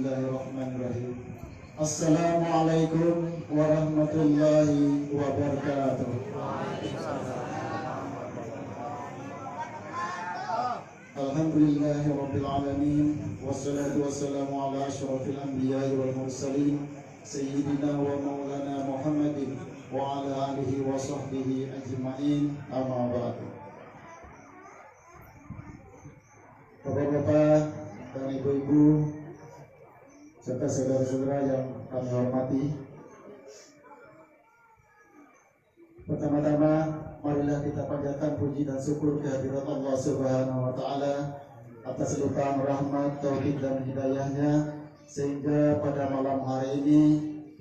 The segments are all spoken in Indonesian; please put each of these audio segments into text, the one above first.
Bismillahirrahmanirrahim. Assalamualaikum warahmatullahi wabarakatuh. Alhamdulillahirabbil alamin wassalatu wassalamu ala asyrafil anbiya'i wal mursalin sayyidina wa maulana Muhammadin wa ala alihi wa sahbihi ajma'in. Amma ba'du. Bapak-bapak dan ibu-ibu serta saudara-saudara yang kami hormati, pertama-tama marilah kita panjatkan puji dan syukur kehadirat Allah Subhanahu wa taala atas limpahan rahmat, taufik dan hidayahnya sehingga pada malam hari ini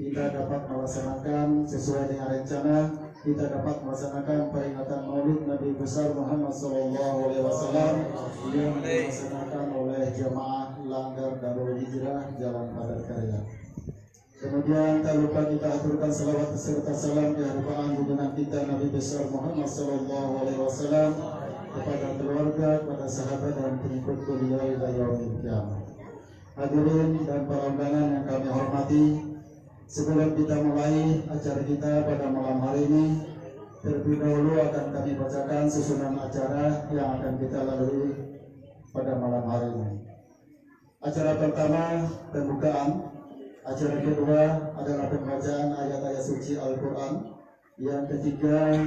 kita dapat melaksanakan sesuai dengan rencana, kita dapat melaksanakan peringatan Maulid Nabi besar Muhammad SAW yang dilaksanakan oleh jemaah Langgar Darul Hijrah Jalan Padat Karya. Kemudian tak lupa kita aturkan salawat serta salam di hadapan junjungan kita Nabi besar Muhammad SAW kepada keluarga, kepada sahabat dan pengikut beliau hingga yaumil qiyamah. Hadirin dan para undangan yang kami hormati, sebelum kita mulai acara kita pada malam hari ini, terlebih dahulu akan kami bacakan susunan acara yang akan kita lalui pada malam hari ini. Acara pertama pembukaan, acara kedua adalah pembacaan ayat-ayat suci Al-Quran, yang ketiga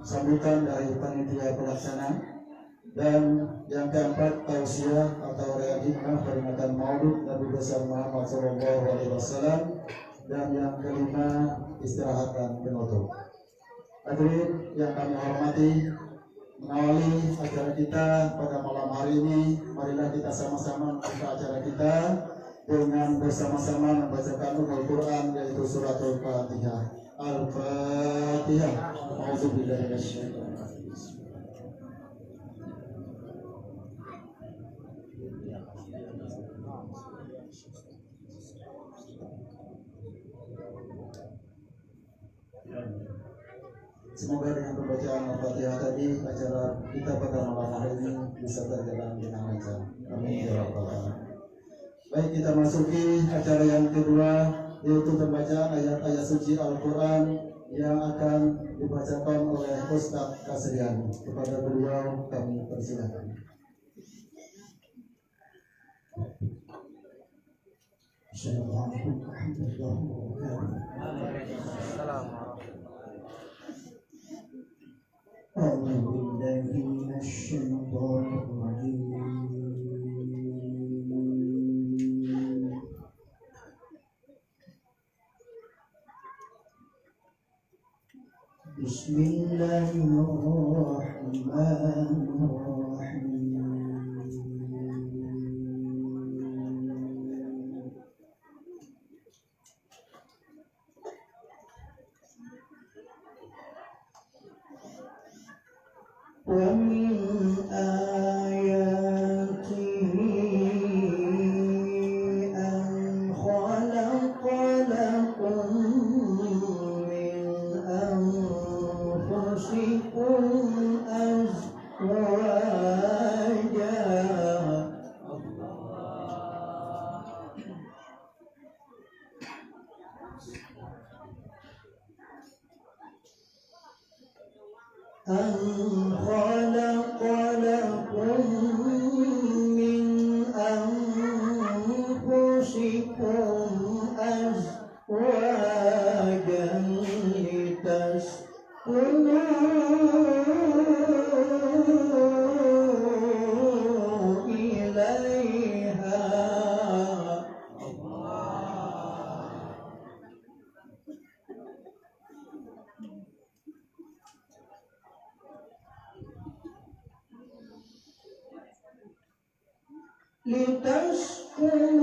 sambutan dari panitia pelaksana, dan yang keempat tausiah atau hikmah peringatan Maulid Nabi besar Muhammad SAW, dan yang kelima istirahat dan penutup. Hadirin yang kami hormati, mengawali acara kita pada malam hari ini, marilah kita sama-sama membuka acara kita dengan bersama-sama membacakan Al-Quran, yaitu surat Al-Fatihah. Al-Fatihah. A'udzubillahi minasyaitonir rajim. Semoga dengan pembacaan Al-Fatihah tadi acara kita pada malam hari ini bisa berjalan dengan lancar. Amin ya rabbal alamin. Baik, kita masuki acara yang kedua, yaitu pembacaan ayat-ayat suci Al-Quran yang akan dibacakan oleh Ustaz Kasriani. Kepada beliau kami persilakan. Assalamualaikum warahmatullahi wabarakatuh. أعوذ بالله من الشيطان الرجيم. بسم الله الرحمن الرحيم. ومن آياته أن خلق لكم من أنفسكم أزواجا أن خلق لكم من أنفسكم أزواجا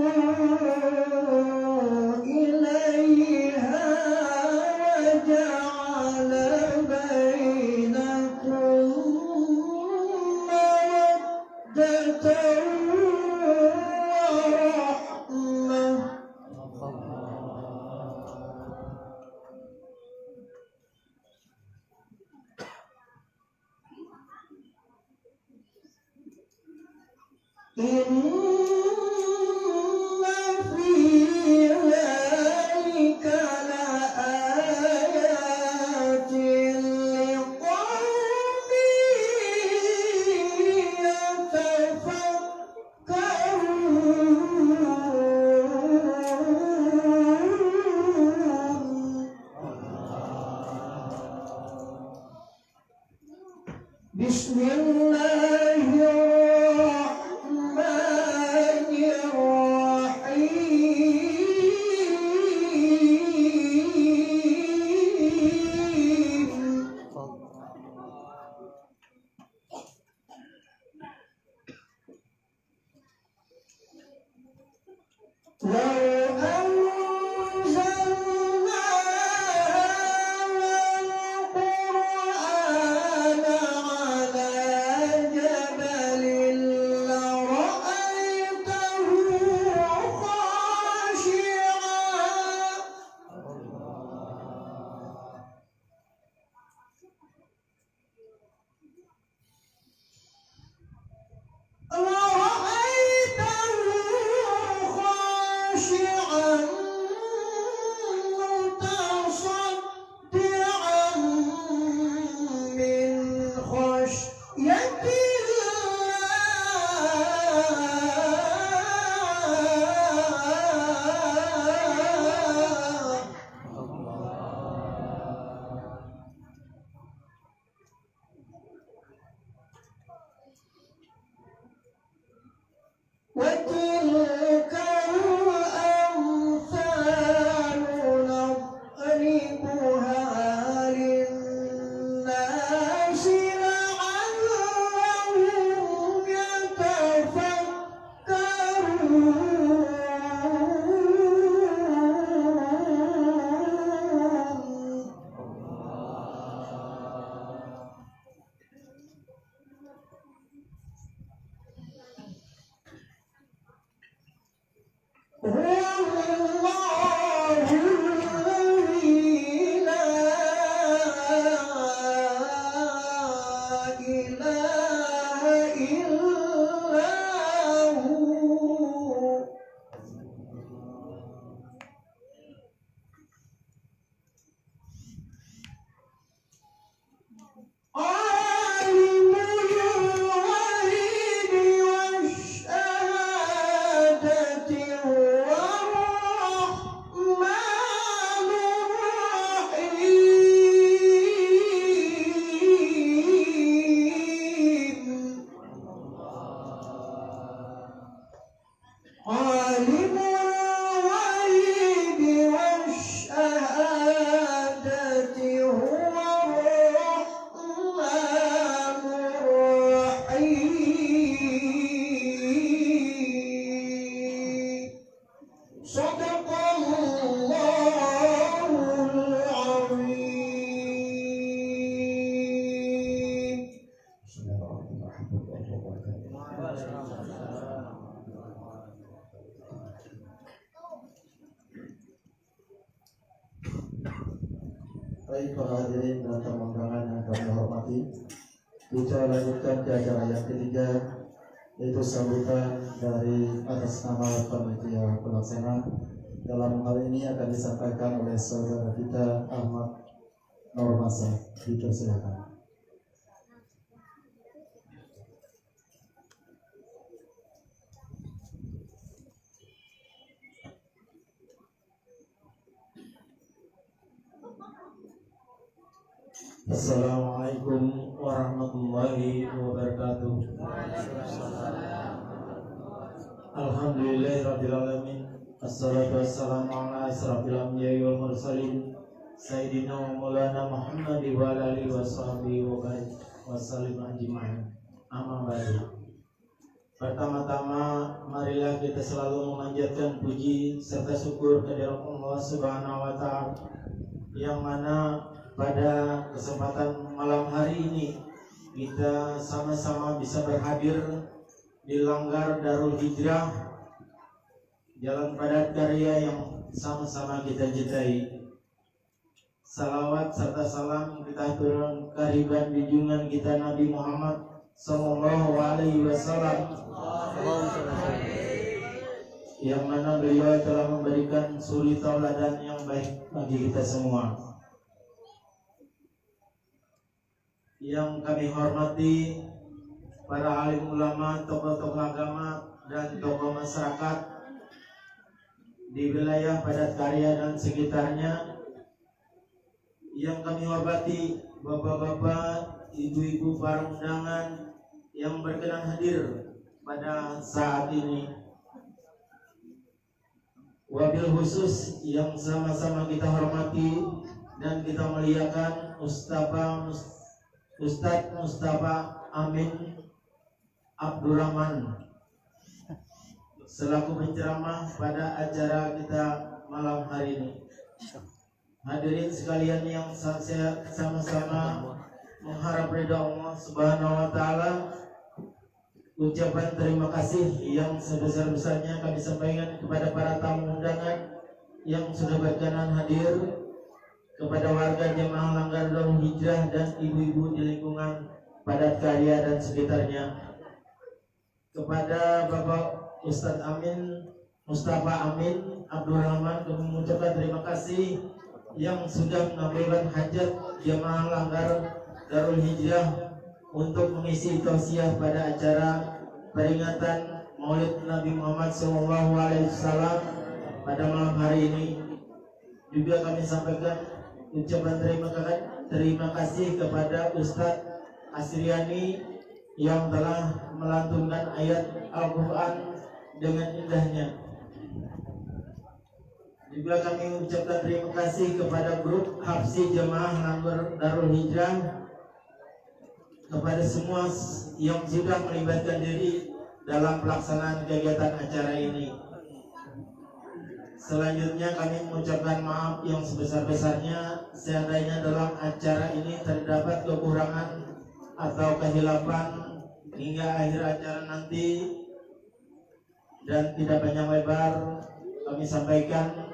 لتسكنوا إليها وجعل بينكم مودة ورحمة. Baik para hadirin dan tamu undangan yang kami hormati, kita lanjutkan ke acara yang ketiga, yaitu sambutan dari atas nama panitia pelaksana. Dalam hal ini akan disampaikan oleh saudara kita Ahmad Nurmasa. Dipersilakan. Assalamualaikum warahmatullahi wabarakatuh. Alhamdulillahirabbil alamin. Assalatu wassalamu ala asyrafil anbiya'i wal mursalin sayyidina wa maulana Muhammad wa ala alihi washabihi wa barik wasallim ajma'in. Amma ba'du. Pertama-tama marilah kita selalu memanjatkan puji serta syukur kehadirat Allah Subhanahu wa taala yang mana pada kesempatan malam hari ini kita sama-sama bisa berhadir di Langgar Darul Hijrah, Jalan Padat Karya yang sama-sama kita cintai. Salawat serta salam kita turun kehadiran junjungan kita Nabi Muhammad Sallallahu Alaihi Wasallam, yang mana beliau telah memberikan suri tauladan yang baik bagi kita semua. Yang kami hormati para alim ulama, tokoh-tokoh agama, dan tokoh masyarakat di wilayah Padat Karya dan sekitarnya. Yang kami hormati bapak-bapak, ibu-ibu para undangan yang berkenan hadir pada saat ini. Wabil khusus yang sama-sama kita hormati dan kita muliakan Ustadz Mustafa Amin Abdurrahman selaku penceramah pada acara kita malam hari ini. Hadirin sekalian yang saya sama-sama mengharap ridha Allah Subhanahu wa taala, ucapan terima kasih yang sebesar-besarnya kami sampaikan kepada para tamu undangan yang sudah berkenan hadir, kepada warga jemaah Langgar Darul Hijrah dan ibu-ibu di lingkungan Padat Karya dan sekitarnya, kepada Bapak Ustadz Amin Mustafa Amin Abdurrahman kami mengucapkan terima kasih yang sudah mengabulkan hajat jemaah Langgar Darul Hijrah untuk mengisi tausiah pada acara peringatan Maulid Nabi Muhammad SAW pada malam hari ini. Juga kami sampaikan ucapan terima kasih kepada Ustadz Asriani yang telah melantunkan ayat Al-Quran dengan indahnya. Juga kami mengucapkan terima kasih kepada grup Hafsi Jemaah Langgar Darul Hijrah, kepada semua yang sudah melibatkan diri dalam pelaksanaan kegiatan acara ini. Selanjutnya kami mengucapkan maaf yang sebesar-besarnya seandainya dalam acara ini terdapat kekurangan atau kehilapan hingga akhir acara nanti, dan tidak panjang lebar kami sampaikan.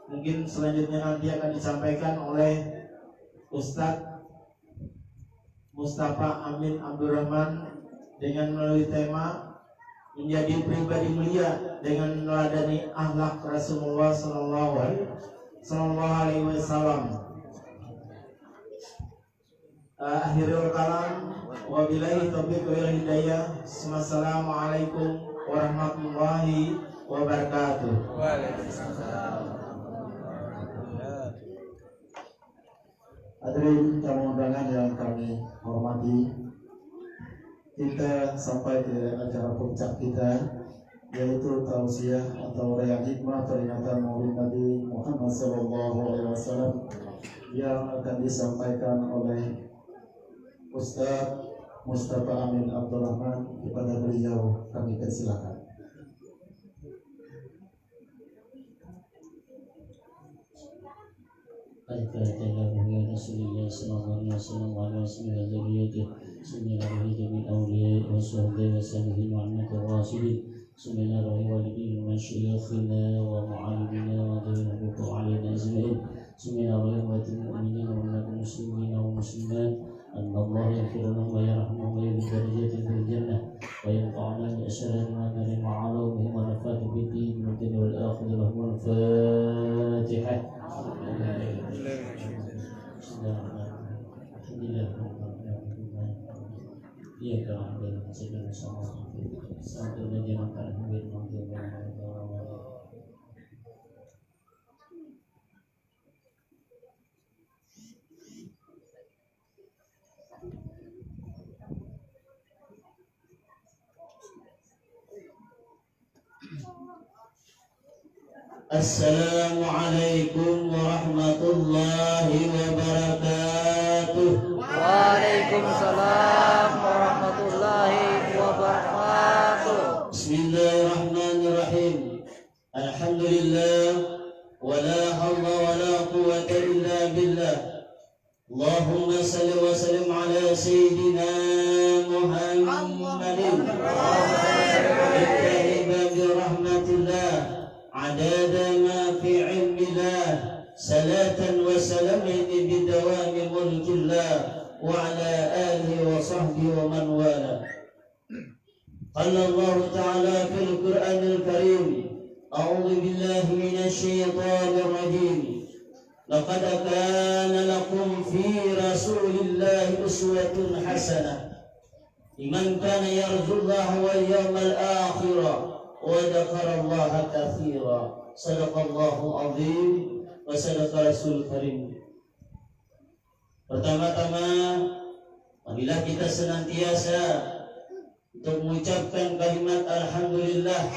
Mungkin selanjutnya nanti akan disampaikan oleh Ustadz Mustafa Amin Abdurrahman dengan melalui tema menjadi pribadi mulia dengan meladani akhlak Rasulullah Sallallahu Alaihi Wasallam. Akhirul kalam, wabillahi taufiq wal hidayah. Wassalamualaikum warahmatullahi wabarakatuh. Hadirin tamu undangan yang kami hormati, kita sampai ke acara puncak kita, yaitu tausiah atau raya hikmah peringatan Maulid Nabi Muhammad SAW yang akan disampaikan oleh Ustadz Mustafa Amin Abdurrahman. Kepada beliau kami persilakan. Al-Fatihah. Rasulullah sallallahu alaihi wasallam wa ala zurriyyatihi bismillahirrahmanirrahim min awliya wa sahbihi wa sahbihi wa anna rasulih bismillahirrahmanirrahim wa syuyukhina wa mu'allimina wa dhurriyyatihi alaina ajma'in bismillahirrahmanirrahim wa muslimina wa muslimat anna Allah yaghfiru lahum wa yarhamuhum wa yudkhilhum darajatin fil jannah wa yanfa'una bi asrarihim wa narim ma'alum wa nafatu bid-din wa dunya wal akhirah lahum al-Fatihah. Assalamualaikum warahmatullahi wabarakatuh. Waalaikumsalam warahmatullahi wabarakatuh. Bismillahirrahmanirrahim. Alhamdulillah, wala hawla wala quwwata illa billah. Allahumma salli wa sallim ala sayyidina Muhammadin bi rahmatillah adada ma fi ilmillah salatan wa salamin bidawami mulkillah wa ala alihi wa sahbihi wa man wala. Qala Allah ta'ala fil Qur'anil Karim, a'udzu billahi minasy syaithanir rajim. Laqad kana lakum fi Rasulillahi uswatun hasanah liman kana yarjullaha wal yawmal akhir wa dzakarallaha katsira. Shadaqallahu azim wa sadaqa rasul karim. Pertama-tama, marilah kita senantiasa untuk mengucapkan kalimat alhamdulillah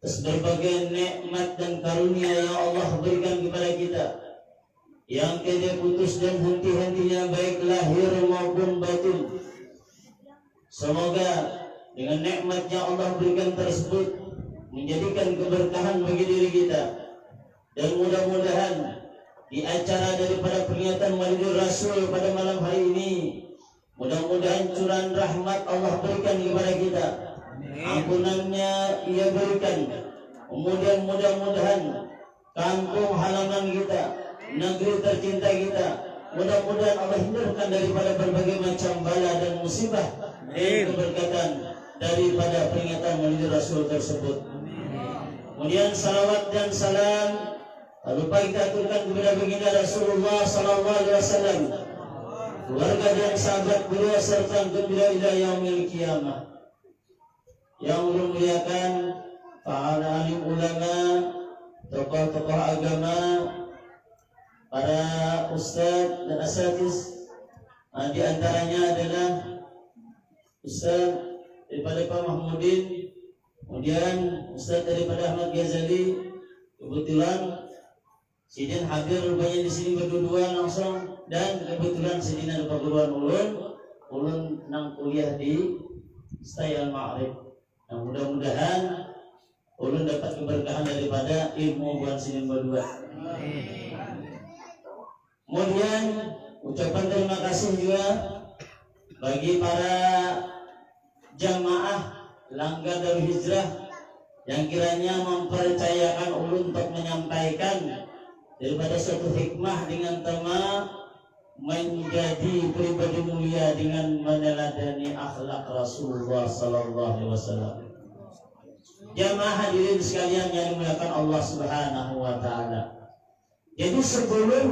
atas berbagai nikmat dan karunia yang Allah berikan kepada kita, yang tiada putus dan henti-hentinya baik lahir maupun batin. Semoga dengan nikmat yang Allah berikan tersebut menjadikan keberkahan bagi diri kita, dan mudah-mudahan di acara daripada peringatan Maulid Rasul pada malam hari ini, mudah-mudahan curahan rahmat Allah berikan kepada kita, ampunannya Ia berikan. Kemudian mudah-mudahan kampung halaman kita, negeri tercinta kita, mudah-mudahan Allah hindarkan daripada berbagai macam bala dan musibah dan keberkatan daripada peringatan Maulid Rasul tersebut. Kemudian salawat dan salam tak lupa kita aturkan kepada baginda Rasulullah sallallahu alaihi wasallam, keluarga dan sahabat beliau serta gembira ila yaumil qiyamah. Yang memuliakan para alim ulama, tokoh-tokoh agama, para ustaz dan asatiz. Di antaranya adalah Ustaz daripada Pak Mahmudin, kemudian Ustaz daripada Ahmad Ghazali. Kebetulan Sidin hadir rupanya di sini berdua langsung, dan kebetulan Sidin ada perguruan ulun nang kuliah di Stayal Ma'rif. Nah, mudah-mudahan ulun dapat keberkahan daripada ilmu buat Sidin berdua. Kemudian ucapan terima kasih juga bagi para jamaah Langgar Darul Hijrah yang kiranya mempercayakan ulun untuk menyampaikan daripada suatu hikmah dengan tema menjadi pribadi mulia dengan meneladani akhlak Rasulullah sallallahu alaihi wasallam. Jamaah hadirin sekalian yang dimuliakan Allah Subhanahu wa taala. Jadi sebelum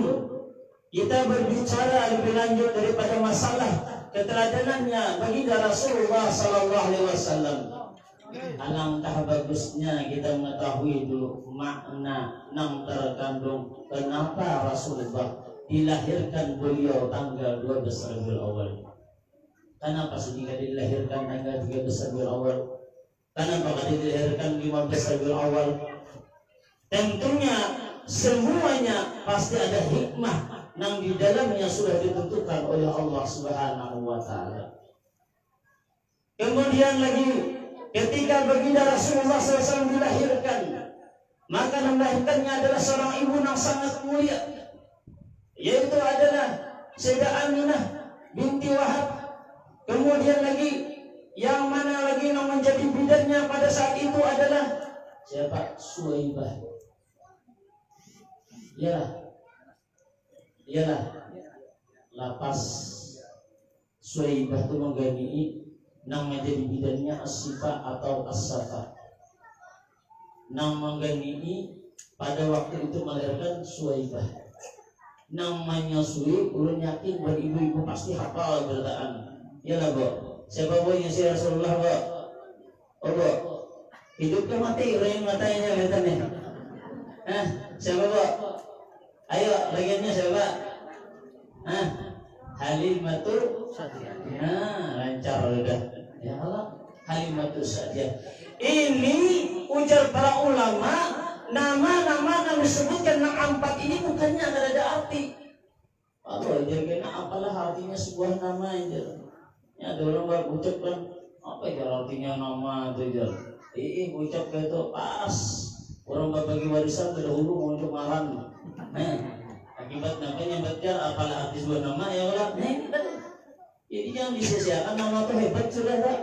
kita berbicara lebih lanjut daripada masalah keteladanannya baginda Rasulullah sallallahu alaihi wasallam, alangkah bagusnya kita mengetahui dulu makna yang terkandung kenapa Rasulullah dilahirkan beliau tanggal 12 Rabiul Awal. Kenapa sehingga dilahirkan tanggal 13 Rabiul Awal? Kenapa dilahirkan 15 Rabiul Awal? Tentunya semuanya pasti ada hikmah yang di dalamnya sudah ditentukan oleh Allah Subhanahu wa taala. Kemudian lagi ketika baginda Rasulullah SAW dilahirkan, maka melahirkannya adalah seorang ibu yang sangat mulia, yaitu adalah Sayyidah Aminah binti Wahab. Kemudian lagi yang mana lagi yang menjadi bidannya pada saat itu adalah siapa? Suwaibah. Iyalah lapas Suwaibah itu menggani nang menjadi bidannya as-sifa atau as-safa. Nang menggani pada waktu itu melahirkan Suwaibah. Namanya Suwaib, ulun yakin beribu-ibu pasti hafal beritaan. Iyalah, Bu. Siapa Bu yang si Rasulullah, Bu? Oh, Bu. Hidup ke mati, orang matanya katanya. Siapa, Bu? Ayo, bagiannya siapa? Halimatul Sa'diyah. Lancar udah. Ya Allah, Halimatul Sa'diyah. Ini ujar para ulama, nama-nama yang disebutkan yang 4 ini bukannya ada arti. Kalau jadi apalah artinya sebuah nama aja. Ya ada orang ucapkan apa ya artinya nama itu aja. Ucap itu pas orang bagi warisan terdahulu mau untuk malam. Akibat namanya baca apalah arti sebuah nama ya Allah. Jadi jangan disia-siakan nama itu hebat sudah tak.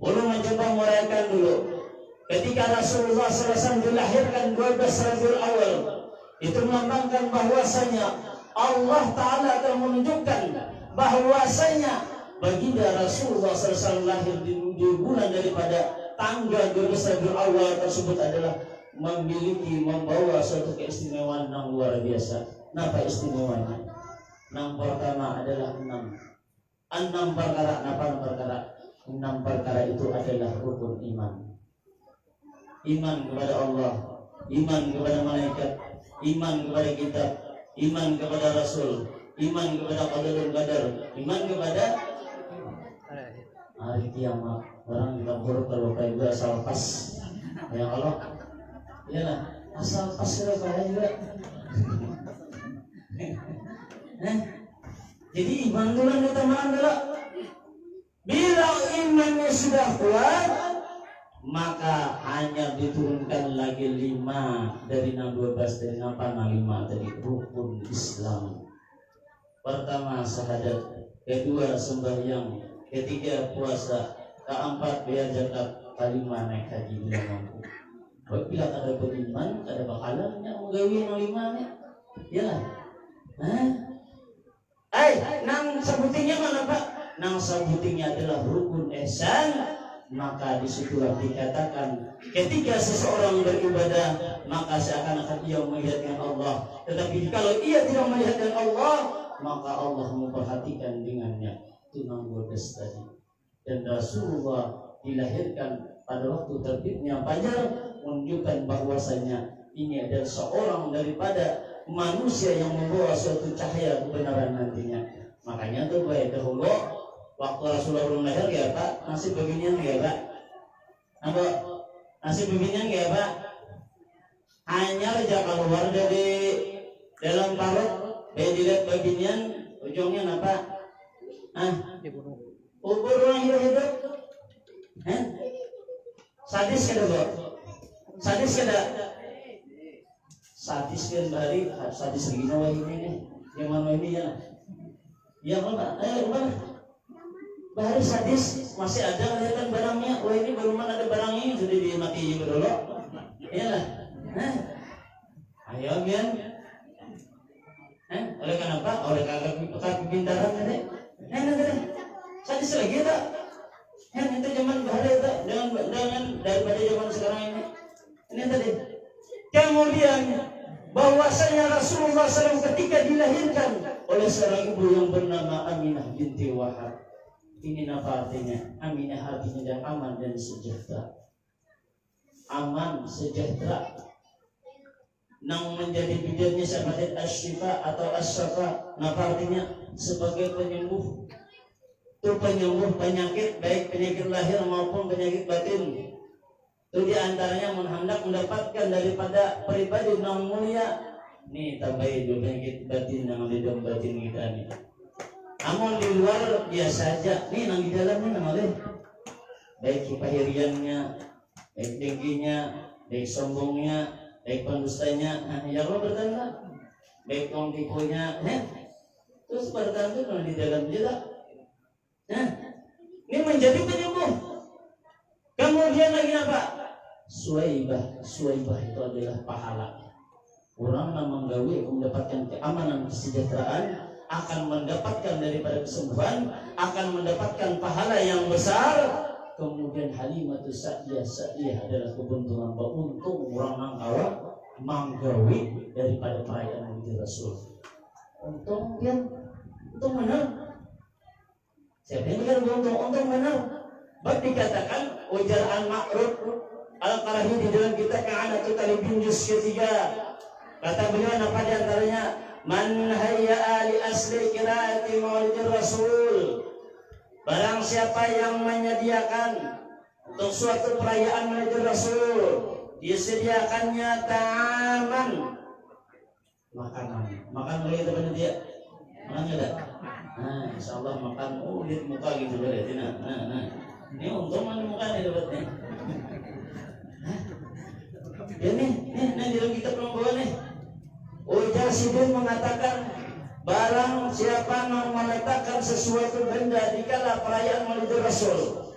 Ulun mencoba merayakan dulu. Ketika Rasulullah SAW dilahirkan 12 Rabiul Awal, itu melambangkan bahwasanya Allah Ta'ala akan menunjukkan bahwasanya baginda Rasulullah SAW lahir di bulan daripada tanggal 12 Rabiul Awal tersebut adalah membawa suatu keistimewaan yang luar biasa. Napa istimewanya? Yang pertama adalah 6 perkara. Napa 6 perkara? 6 perkara itu adalah rukun iman. Iman kepada Allah, iman kepada malaikat, iman kepada kitab, iman kepada Rasul, iman kepada qadarul qadar, iman kepada hari kiamat. Orang kita buruk kalau kayak gue asal pas. Ya Allah, iyalah asal pas sudah kayak juga. Jadi iman dulu yang utama adalah bila imannya sudah kuat, maka hanya diturunkan lagi 5 dari 12 dari 5 tadi rukun Islam. Pertama syahadat, kedua sembahyang, ketiga puasa, keempat bayar zakat, kelima naik haji bila mampu. Bila ada beriman, ada bakalan yang menggawi yang 5 nih. Yalah. Nang sebutinya mana Pak? Nang sebutinya adalah rukun ihsan, maka disitulah dikatakan ketika seseorang beribadah maka seakan-akan ia melihat dengan Allah. Tetapi kalau ia tidak melihat dengan Allah, maka Allah memperhatikan dengannya. Itu nomor tadi. Dan Rasulullah dilahirkan pada waktu terbitnya fajar, menunjukkan bahwasanya ini adalah seorang daripada manusia yang membawa suatu cahaya kebenaran nantinya. Makanya tuh baik dahulu waktu Rasulullah belum lahir ya Pak, nasi beginian ya Pak, apa nasi beginian ya Pak, hanya aja keluar dari dalam parut, dilihat beginian ujungnya apa? Ubur orang hidup, sadis kada Bro, sadis kada, sadis kan bari, sadis lagi nawa ini, yang mana ini ya, yang mana, mana? Bahari sadis masih ada kelihatan barangnya. Wah ini baru mana ada barangnya sudah dimati juga dulu. Iyalah. Ayo Mian. Oleh kenapa? Oleh kakak kepintaran tadi. Nanti sadis lagi tak? Itu zaman bahari tak? Dengan daripada zaman sekarang ini. Ini tadi. Kemudian bahwasanya Rasulullah SAW ketika dilahirkan oleh seorang ibu yang bernama Aminah binti Wahab. Ini apa artinya? Aminah artinya dan aman dan sejahtera. Aman, sejahtera. Nang menjadi bidangnya sebagai asyifa atau asyafa. Apa artinya? Sebagai penyembuh. Itu penyembuh penyakit, baik penyakit lahir maupun penyakit batin. Itu diantaranya hendak mendapatkan daripada pribadi yang mulia. Nih tambahin dua penyakit batin yang ada dalam batin kita nih. Namun di luar biasa aja. Nih nang di dalamnya namanya baik kepahiriannya, baik dengkinya, baik sombongnya, baik pendustanya. Ya Allah bertanda. Baik orang tipunya. Terus bertanda kalau di dalam juga. Ini menjadi penyembuh. Kemudian lagi apa? Suwaibah. Suwaibah itu adalah pahala. Orang yang menggawi mendapatkan keamanan, kesejahteraan, akan mendapatkan daripada kesembuhan, akan mendapatkan pahala yang besar. Kemudian Halimatus Sa'diyah adalah keberuntungan beruntung orang mangkawa manggawi daripada perayaan Maulid Rasul. Untung kan? Untung benar. Siapa yang bilang beruntung? Untung benar. Bab dikatakan ujar al-ma'ruf al-qarahi di dalam kitab Ka'anatu Talibin juz ketiga. Kata beliau apa di antaranya? Man hayya'a li asli qiraati Maulid Rasul. Barang siapa yang menyediakan untuk suatu perayaan Maulid Rasul, disediakannya ta'aman, makanan. Makan boleh itu benar dia? Makan enggak? Nah, insyaallah makan lihat muka gitu berarti. Nah. Ini untung mana mukanya dapatnya. Ini di dalam kitab pembawa nih. Ujar Sidin mengatakan barang siapa yang meletakkan sesuatu benda di kala perayaan Maulid Rasul,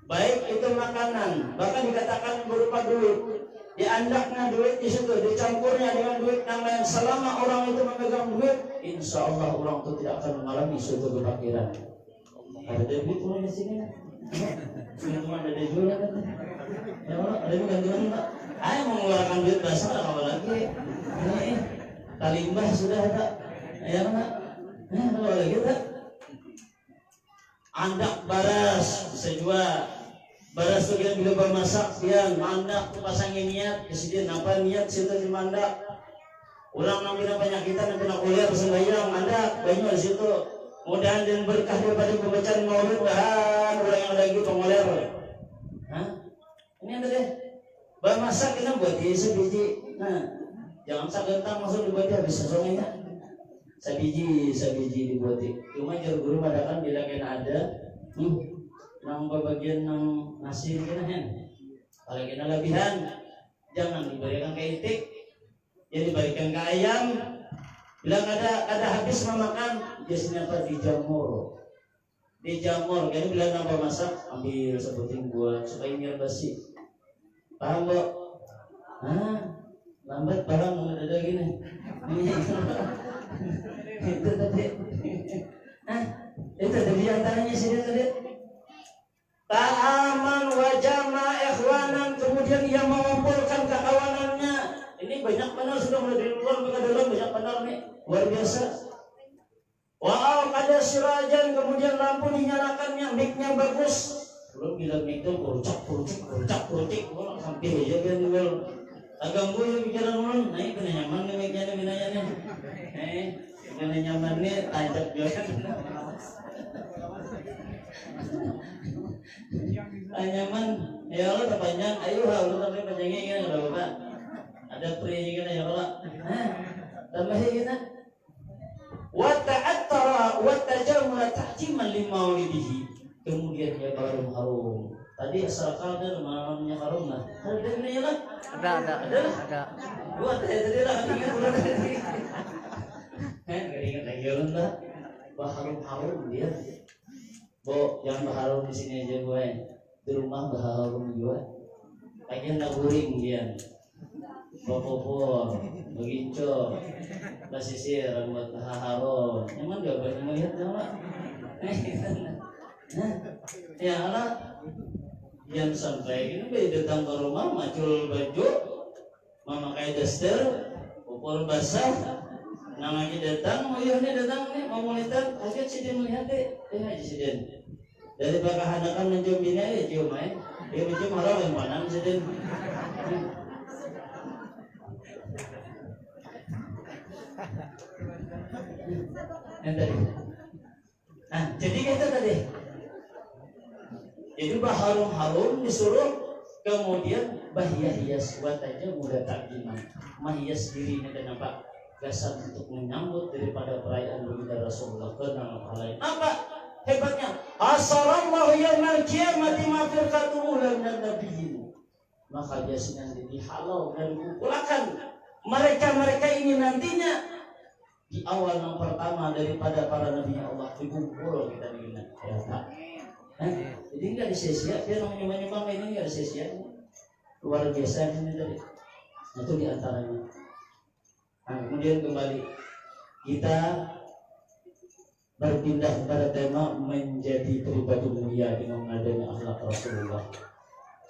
baik itu makanan, bahkan dikatakan berupa duit, diandaknya duit di situ, dicampurnya dengan duit yang lain, selama orang itu memegang duit, insya Allah orang itu tidak akan mengalami suatu kefakiran. Ada duit mulai di sini, cuma ada jualan kan? Ya Allah, ada juga gantungan Pak. Ayo mengeluarkan duit basah apa lagi? Ini talimbah sudah ada. Ya Pak. Kalau lagi tak? Andak baras bisa juga. Baras tu bila bermasak pian, mandak tu pasangin niat, kesedihan apa niat situ di mandak. Orang yang bina penyakitan yang bina kuliah sembahyang mandak banyak di situ. Mudah dan berkah daripada pembacaan maulid bahan orang yang lagi pengoler. Ini ada deh. Bermasak kita buat dia sebiji. Jangan sagentang langsung dibuat dia habis sesongnya. Sabiji dibuat. Cuma jar guru madakan bila kena ada. Nang bagian nang nasi kena hen. Kalau kena lebihan, jangan diberikan ke itik. Jadi diberikan ke ayam. Bila ada habis memakan, biasanya apa dijamur. Dijamur, jadi bila nambah masak, ambil sebutin buat supaya biar basi. Paham Bo? Lambat barang ada gini. Itu tadi. Itu tadi antaranya sini tadi. ta'aman wa jama' ikhwanan, kemudian ia mengumpulkan kekawanannya. Ini banyak benar, sudah mulai dari luar ke dalam, banyak benar nih, luar biasa. Wa ada sirajan, kemudian lampu dinyalakannya, mic-nya bagus. Belum bilang mic itu kurcak, orang sampai aja kan jual. Agak gue pikiran orang, nah kena nyaman nih mic-nya nih binayanya. Kena nyaman nih, tancap juga. Nyaman, ya Allah terpanjang, ayo Allah sampai panjangnya kan, Bapak. Ada pri kan ya Allah. Tambahin kita. Wa ta'attara wa tajamala ta'jiman li maulidihi. Kemudian dia harum. Tadi asalkan ada namanya harum lah. Ada ini lah. Ada. Buat tadi lah ingat ulang tadi. Ingat lagi ulang lah. Harum dia. Bo, yang berharum di sini aja gue. Di rumah berharum juga. Lagi naburing dia. Popor, begincor, basisir, rambut haharon. Emang gak banyak melihat nama? Ya Allah, yang sampai ini bayi datang ke rumah, macul baju, memakai daster, popor basah, namanya datang, mau iya nih datang nih, mau monitor, aja sidin melihat deh, aja sidin. Dari bakal hadakan mencium ini aja cium aja, dia mencium haram yang panan sidin. Yang tadi. Nah, jadi kita tadi. Jadi harum disuruh, kemudian hias buat aja mudah takjiman. Menghias dirinya dan apa? Gasan untuk menyambut daripada perayaan baginda Rasulullah ke nama lain. Apa hebatnya? Asallallahu yaumal qiyamati ma firqatuhu lan nabiyyin. Maka jasnya dihalau dan dikumpulkan mereka ini nantinya di awal yang pertama daripada para nabi Allah dikumpul kita di neraka. Jadi nggak disia-sia, dia nyumbang ini nggak disia-sia, luar biasa ini tadi. Itu diantaranya. Nah, kemudian kembali kita berpindah pada tema menjadi pribadi mulia dengan adanya akhlak Rasulullah.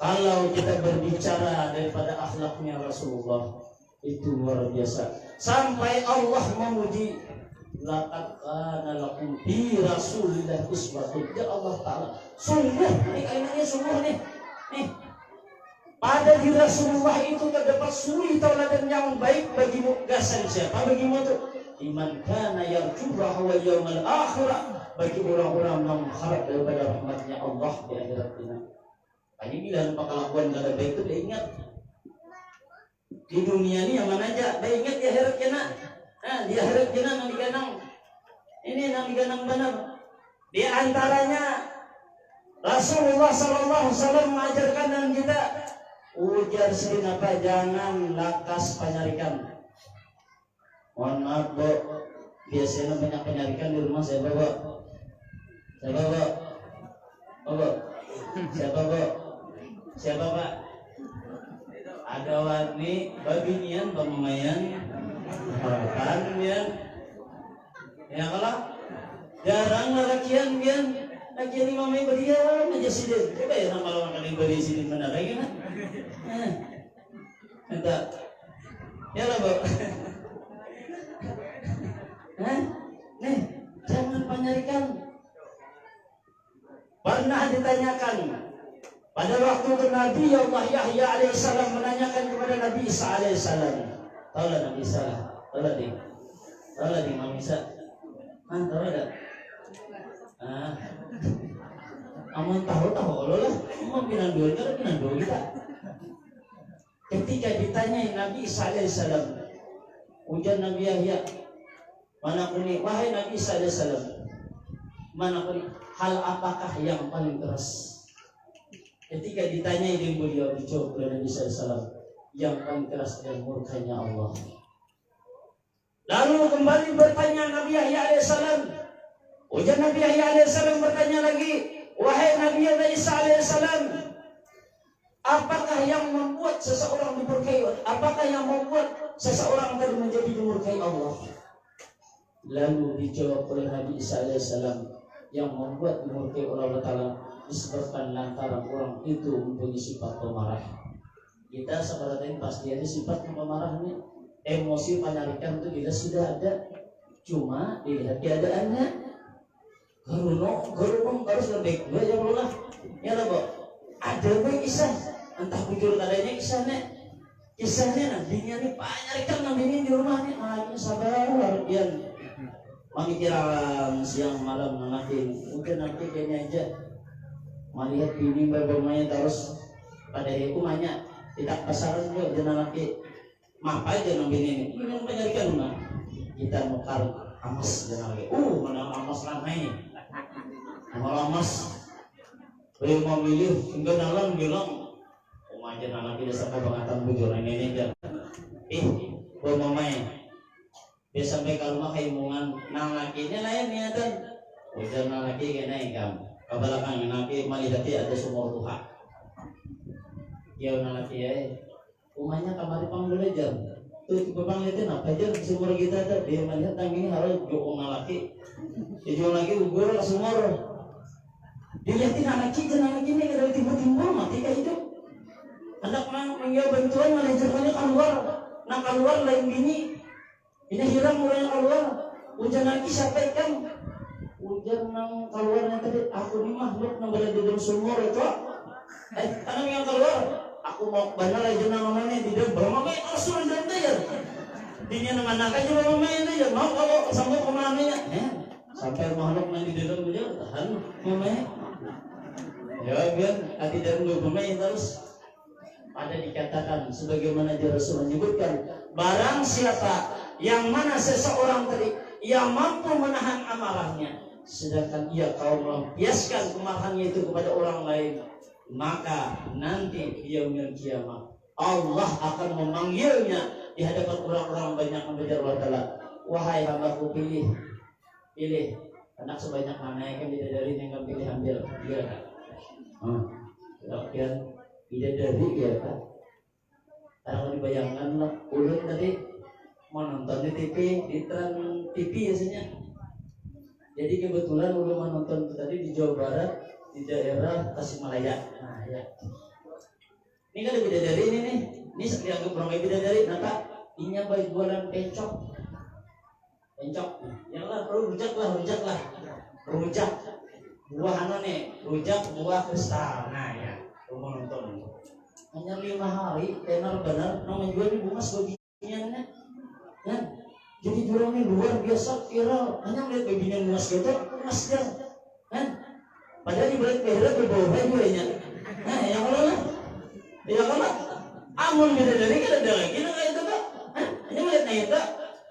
Kalau kita berbicara daripada akhlaknya Rasulullah, itu luar biasa. Sampai Allah memuji, laqad kana lakum fi Rasulillah uswatun. Ya Allah Ta'ala, sungguh nih kayaknya sungguh nih. Pada diri Rasulullah itu terdapat suri tauladan yang baik bagimu. Gasan siapa bagimu itu? Iman kana yarjullaha wal yawmal akhirah, bagi orang-orang yang mengharap daripada rahmatnya Allah di akhirat ini. Ini bilang kelakuan kada baik itu dia ingat. Di dunia ini yang mana aja, dia ingat di akhirat kena. Di akhirat kena nang diganang. Ini nang diganang benar. Di antaranya Rasulullah sallallahu alaihi wasallam mengajarkan dan kita ujar sini apa, jangan lakas penyarikan. Mohon maaf, Bu. Biasanya banyak penyarikan di rumah saya bawa. Siapa Pak? Ada warni babinian pememayan harapan ya kalau jarang lalakian lakian ini mamai berdiam aja sini. Coba ya nama lawan kali beri sini benar lagi kan? Entah. Ya lah Bu. Nih, jangan penyarikan. Pernah ditanyakan pada waktu itu Nabi Allah Yahya alaihissalam menanyakan kepada Nabi Isa alaihissalam. Tahulah Nabi Isa? Tahulah di Nabi Isa? Tahu tak? Amun tahu Allah lah. Amun pinandu kita. Ketika ditanyai Nabi Isa alaihissalam, ujar Nabi Yahya, mana kuni, wahai Nabi Isa alaihissalam, mana kuni, hal apakah yang paling keras? Ketika ditanyai dengan beliau, dijawab oleh Nabi SAW, yang paling keras dan murkanya Allah. Lalu kembali bertanya Nabi Yahya alaihissalam, ujar Nabi Yahya alaihissalam bertanya lagi, wahai Nabi Isa alaihissalam, apakah yang membuat seseorang dimurkai? Apakah yang membuat seseorang tadi menjadi dimurkai Allah? Lalu dijawab oleh Nabi Isa alaihissalam, yang membuat dimurkai Allah Ta'ala disebabkan lantaran orang itu mempunyai sifat pemarah. Kita sebenarnya pasti ada sifat pemarah nih. Emosi penarikan itu kita sudah ada, cuma dilihat keadaannya. Gerunong harus lebih gue ya Allah. Ya lah, ada gue kisah, entah bujur adanya kisahnya nabinya nih penarikan nabinya di rumahnya, ini sabar yan. Pemikiran siang malam nanakin, udah nanti kayaknya aja. Melihat bini bermain terus pada hukumannya tidak pasaran juga jangan laki maaf aja nang bini ini menyarikan rumah kita nukar amas jangan lagi mana amas ramai malah amas mau milih hingga dalam bilang aja nang laki dasar pengatan bujur ini aja mau main dia sampai ke rumah kaimungan nang lakinya lain niatan udah nang laki kena ikam kabalakan nanti malihati ada sumur tuha ya nanti ya rumahnya kamar pang belajar tuh bang liatin apa aja sumur kita ada dia melihat tanggung harus jokong laki jokong lagi ugur ke sumur dilihatin anak ini kalau timbul mati kayak itu anak mengira bantuan manajernya keluar lain bini ini hilang mulai keluar hujan lagi siapa ikan hujan nang keluarnya tadi aku nih makhluk nang berada di dalam sumur itu tanam yang keluar aku mau benar aja namanya di dalam berapa main asur dan daya dinya nang anak aja berapa main aja mau kalau sampai kemananya sampai makhluk nang di dalam dia tahan mamanya ya biar hati dan bermain terus ada dikatakan sebagaimana Rasul menyebutkan barang siapa yang mana seseorang tadi yang mampu menahan amarahnya sedangkan ia kau melampiaskan kemarahannya itu kepada orang lain maka nanti dia memiliki kiamat Allah akan memanggilnya di hadapan orang-orang banyak membaca wataala wahai hambaku pilih anak sebanyak mana yang bidadari yang kamu pilih ambil dia kemudian bidadari ya kan kalau dibayangkan lah ulut tadi mau nonton di TV di TV biasanya. Jadi kebetulan udah menonton tadi di Jawa Barat di daerah Tasikmalaya. Nah ya, ini kan bidadari ini nih. Ini dianggap orang bidadari. Nah inya baik jualan pencok. Yang lah rujak. Buah nih, rujak buah kristal. Nah ya, rumah nonton. Hanya 5 hari, tenar benar. Namanya jual di bunga sebagiannya. Ya. Jadi jurangnya luar biasa viral. Hanya melihat babinya emas gitu, emas dia, kan? Padahal di balik behera berbau bajunya. Nah, yang mana? Amun bidadari kan ada lagi, kayak itu kan? Hanya melihat itu.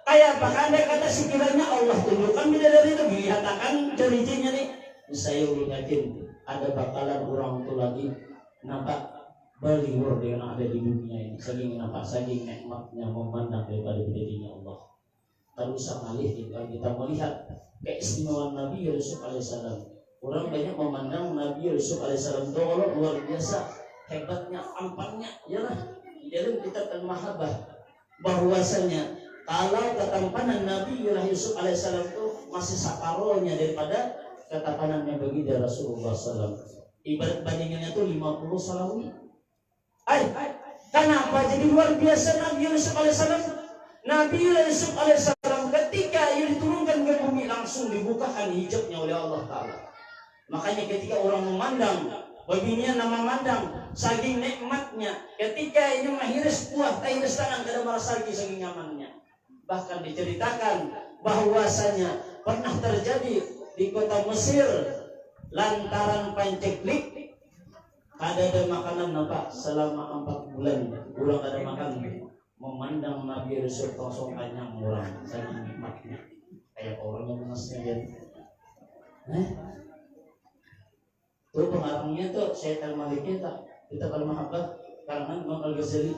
Kayak apa? Andai kata sekiranya Allah tunjukkan bidadari itu, dilihatkan ciri-cirinya nih. Saya yakin ada bakalan orang itu lagi nampak berliur dengan ada di dunia ini. Saking nikmatnya memandang daripada bidadarinya Allah. Lalu sangalih kita melihat keistimewaan Nabi Yusuf alaihissalam. Orang banyak memandang Nabi Yusuf alaihissalam itu Allah luar biasa hebatnya, ampannya, yalah di dalam kitab Al-Mahabbah bahwasanya kalau ketampanan Nabi Yusuf alaihissalam itu masih separuhnya daripada ketampanannya baginda Rasulullah SAW. Ibarat bandingannya itu 50 salawi. Kenapa jadi luar biasa Nabi Yusuf alaihissalam? Nabi Yusuf alaihissalam ketika ia diturunkan ke bumi langsung dibukakan hijabnya oleh Allah Ta'ala. Makanya ketika orang memandang baginya nama mandang saking nikmatnya ketika ini menghiris buah hiris tangan kada merasa lagi saking nyamannya. Bahkan diceritakan bahwasanya pernah terjadi di kota Mesir lantaran panceklik ada makanan nampak selama 4 bulan kurang ada makan. Memandang Nabi Yusuf langsung kanyang orang saking nikmatnya kayak orang yang menasnya dia. Tuh pengarangnya tuh Syekh Al-Maliki kita kalau mahabbah karena Imam Al-Ghazali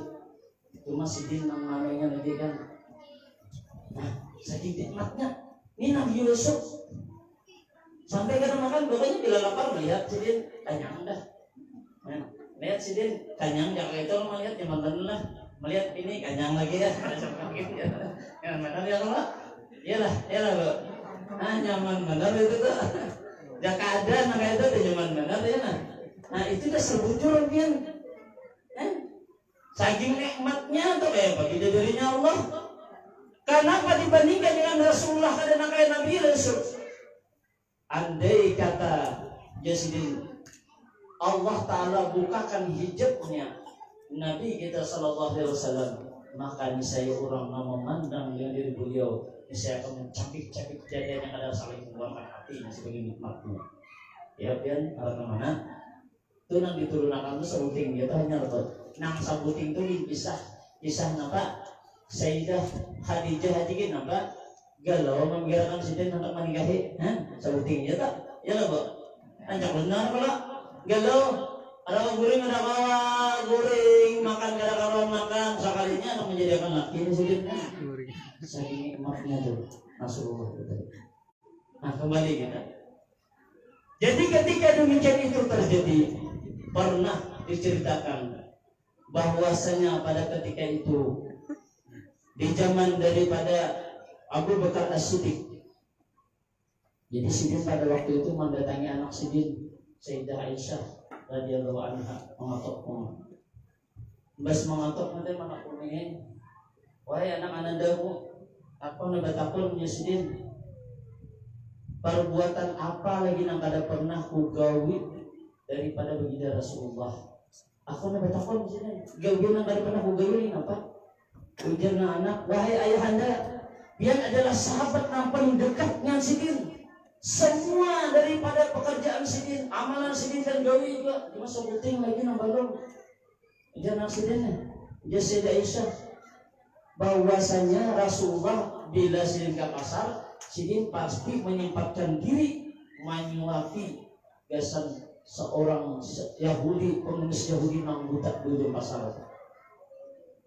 itu masih di namanya lagi kan. Nah, saking nikmatnya ini Nabi Yusuf sampai kada makan pokoknya bila lapar melihat sidin kanyang dah. Lihat sidin kanyang jangan itu melihat yang lah. Melihat ini kanyang lagi ya, yang benar ya kalau, iyalah Bu, nyaman benar itu tuh, dah keadaan nak itu dah zaman mana dah na. Nah itu dah sebujur kan. Saking nikmatnya tuh bagi dirinya Allah. Kenapa dibandingkan dengan Rasulullah dan Nabi Rasul? Andai kata Yasidin Allah Ta'ala bukakan hijabnya Nabi kita Sallallahu Alaihi Wasallam, maka niscaya orang yang memandang yang diri beliau niscaya akan mencapik-capik jadian yang ada saling mengeluarkan hatinya sebagai nikmatnya. Ya pian arah mana? Itu nang diturunkan itu sabuting dia hanya atau nang sabuting itu kisah napa Sayyidah Khadijah hati napa galau membiarkan sidin hendak menikahi, sabuting dia tak? Ya lah bu, anjak benar kalau galau ada guring ada bawa guring makan ada kawan makan sekalinya anak menjadikan laki ini sidin saking nikmatnya tuh Rasulullah itu. Nah kembali kita. Jadi ketika demikian itu terjadi, pernah diceritakan bahwasanya pada ketika itu di zaman daripada Abu Bakar As-Siddiq. Jadi Sidin pada waktu itu mendatangi anak Sidin Sayyidah Aisyah radhiyallahu anha mengatok bas mengatok nanti mana kuning wahai anak anandamu apa nabatakul punya Sidin perbuatan apa lagi yang kada pernah kugawi daripada baginda Rasulullah. Aku nabatakul Sidin gawi yang kada pernah kugawi apa ujarna anak wahai ayahanda dia adalah sahabat yang paling dekat dengan Sidin. Semua daripada pekerjaan Sidin, amalan Sidin dan gawi juga cuma sebuting lagi nambah dong. Jangan Sidinnya, dia Sayyidah Aisyah bahwasanya Rasulullah bila Sidin ke pasar, Sidin pasti menyempatkan diri menyuapi gasan seorang Yahudi, pengemis Yahudi yang buta di pasar.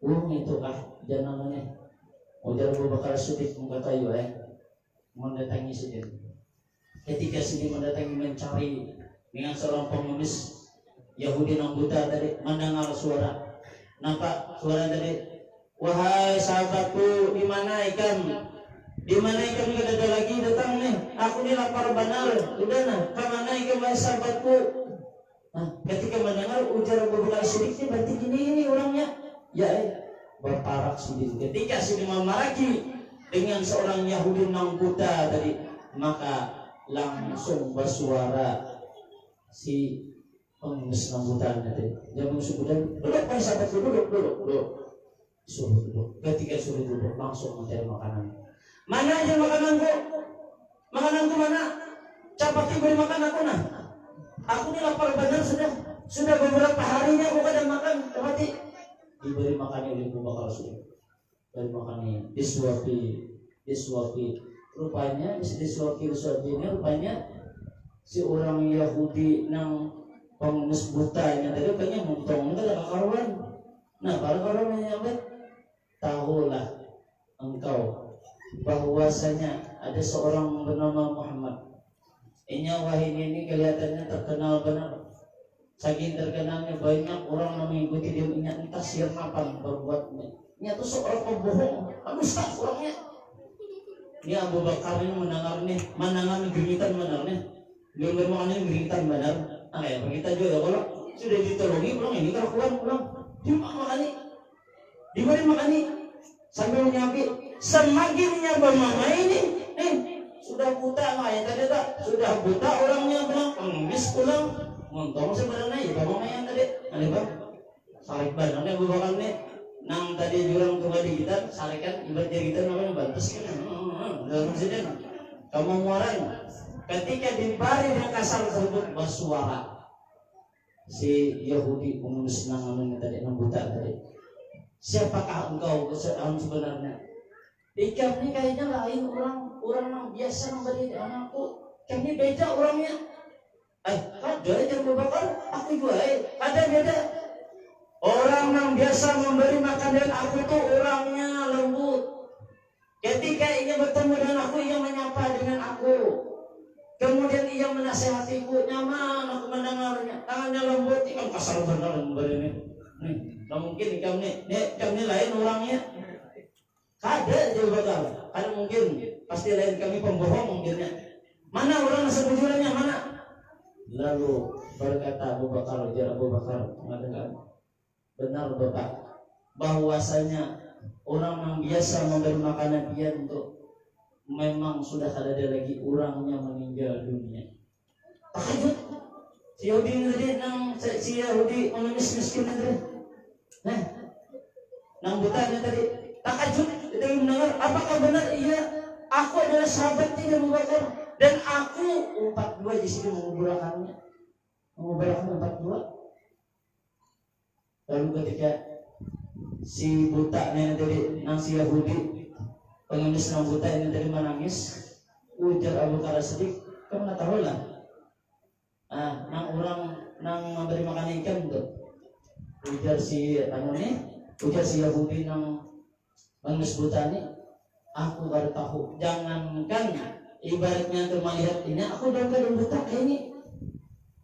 Itu kah jangan namanya. Ujar Abu Bakar Siddiq mengatakan mendatangi Sidin. Ketika Sidin mendatangi mencari dengan seorang pengemis Yahudi yang buta tadi mendengar suara, nampak suara tadi, wahai sahabatku, di mana ikan? Di mana ikan tidak ada lagi datang nih? Aku ini lapar benar. Udah nah, kemana ikan wahai sahabatku? Nah, ketika mendengar ujar Abu Bakar Siddiq ini berarti ini orangnya, ya berparak Sidin. Ketika Sidin memaraki dengan seorang Yahudi yang buta tadi, maka langsung bersuara si pengemis rambutan tadi. Dia mengusulkan, duduk pada sahabat duduk. Suruh duduk. Ketika suruh duduk, langsung mencari makanan. Mana aja makananku? Makananku mana? Cepat beri makan aku nah. Aku ini lapar benar sudah beberapa harinya aku kadang makan. Cepat diberi makan oleh Abu Bakar Siddiq. Beri makannya disuapi. Rupanya disuapi ini rupanya si orang Yahudi nang pengemis butanya tadi rupanya muntong itu ada karuan. Nah para karuan yang tahulah engkau bahwasanya ada seorang bernama Muhammad. Ini kelihatannya terkenal benar. Saking terkenalnya banyak orang yang mengikuti dia, entah siapa berbuatnya. Ini tuh seorang pembohong, dusta orangnya. Ini Abu Bakar ini mendengar geringitan benarnya. Dia bermakna geringitan benar. Nah ya kita juga kalau sudah ditolongi pulang ini kelakuan pulang. Diberi makani sambil menyapi. Semakinnya bermama ini, sudah buta nggak ya tadi tak? Sudah buta orangnya bilang pengemis pulang. Montong sebenarnya ya bang yang tadi, ada bang. Sarik banget Abu Bakar nih. Nang tadi jurang tunggal di kita, sarikan ibarat kita namanya bantus kan. Dalam presiden, kamu muaran. Ketika dibari dengan kasar tersebut bersuara si Yahudi pengemis nangannya tadi nang buta tadi. Siapakah engkau sebenarnya? Ikam ini kayaknya lain orang yang biasa memberi anakku. Kami beda orangnya. Ada yang Abu Bakar, aku juga ada beda. Orang yang biasa memberi makan dan aku tuh orangnya lembut. Ketika ia bertemu dengan aku, ia menyapa dengan aku. Kemudian ia menasihatiku, nyaman aku mendengarnya. Tangannya lembut, ikan kasar benar memberi ini. Nah mungkin kami lain orangnya. Kada Abu Bakar, kada mungkin. Pasti lain kami pembohong mungkinnya. Mana orang sebujurannya mana? Lalu berkata Abu Bakar, ujar Abu Bakar mengatakan, benar Bapak, bahwasanya orang yang biasa memberi makanan dia untuk memang sudah ada lagi orangnya meninggal dunia. Takjub si Yahudi tadi nang si Yahudi mengemis miskin tadi. Nah, nang buta tadi takjub kita mendengar apakah benar iya aku adalah sahabat tidak Abu Bakar dan aku 42 di sini menguburkannya 42. Lalu ketika si buta ini tadi nang si Yahudi pengemis nang buta ini tadi menangis, ujar Abu Bakar sedih, kamu nggak tahu lah. Nang orang nang memberi makan ikan tuh, ujar si Yahudi nang pengemis buta ini, aku baru tahu. Jangankan ibaratnya tuh melihat ini, aku udah buta kayak ini.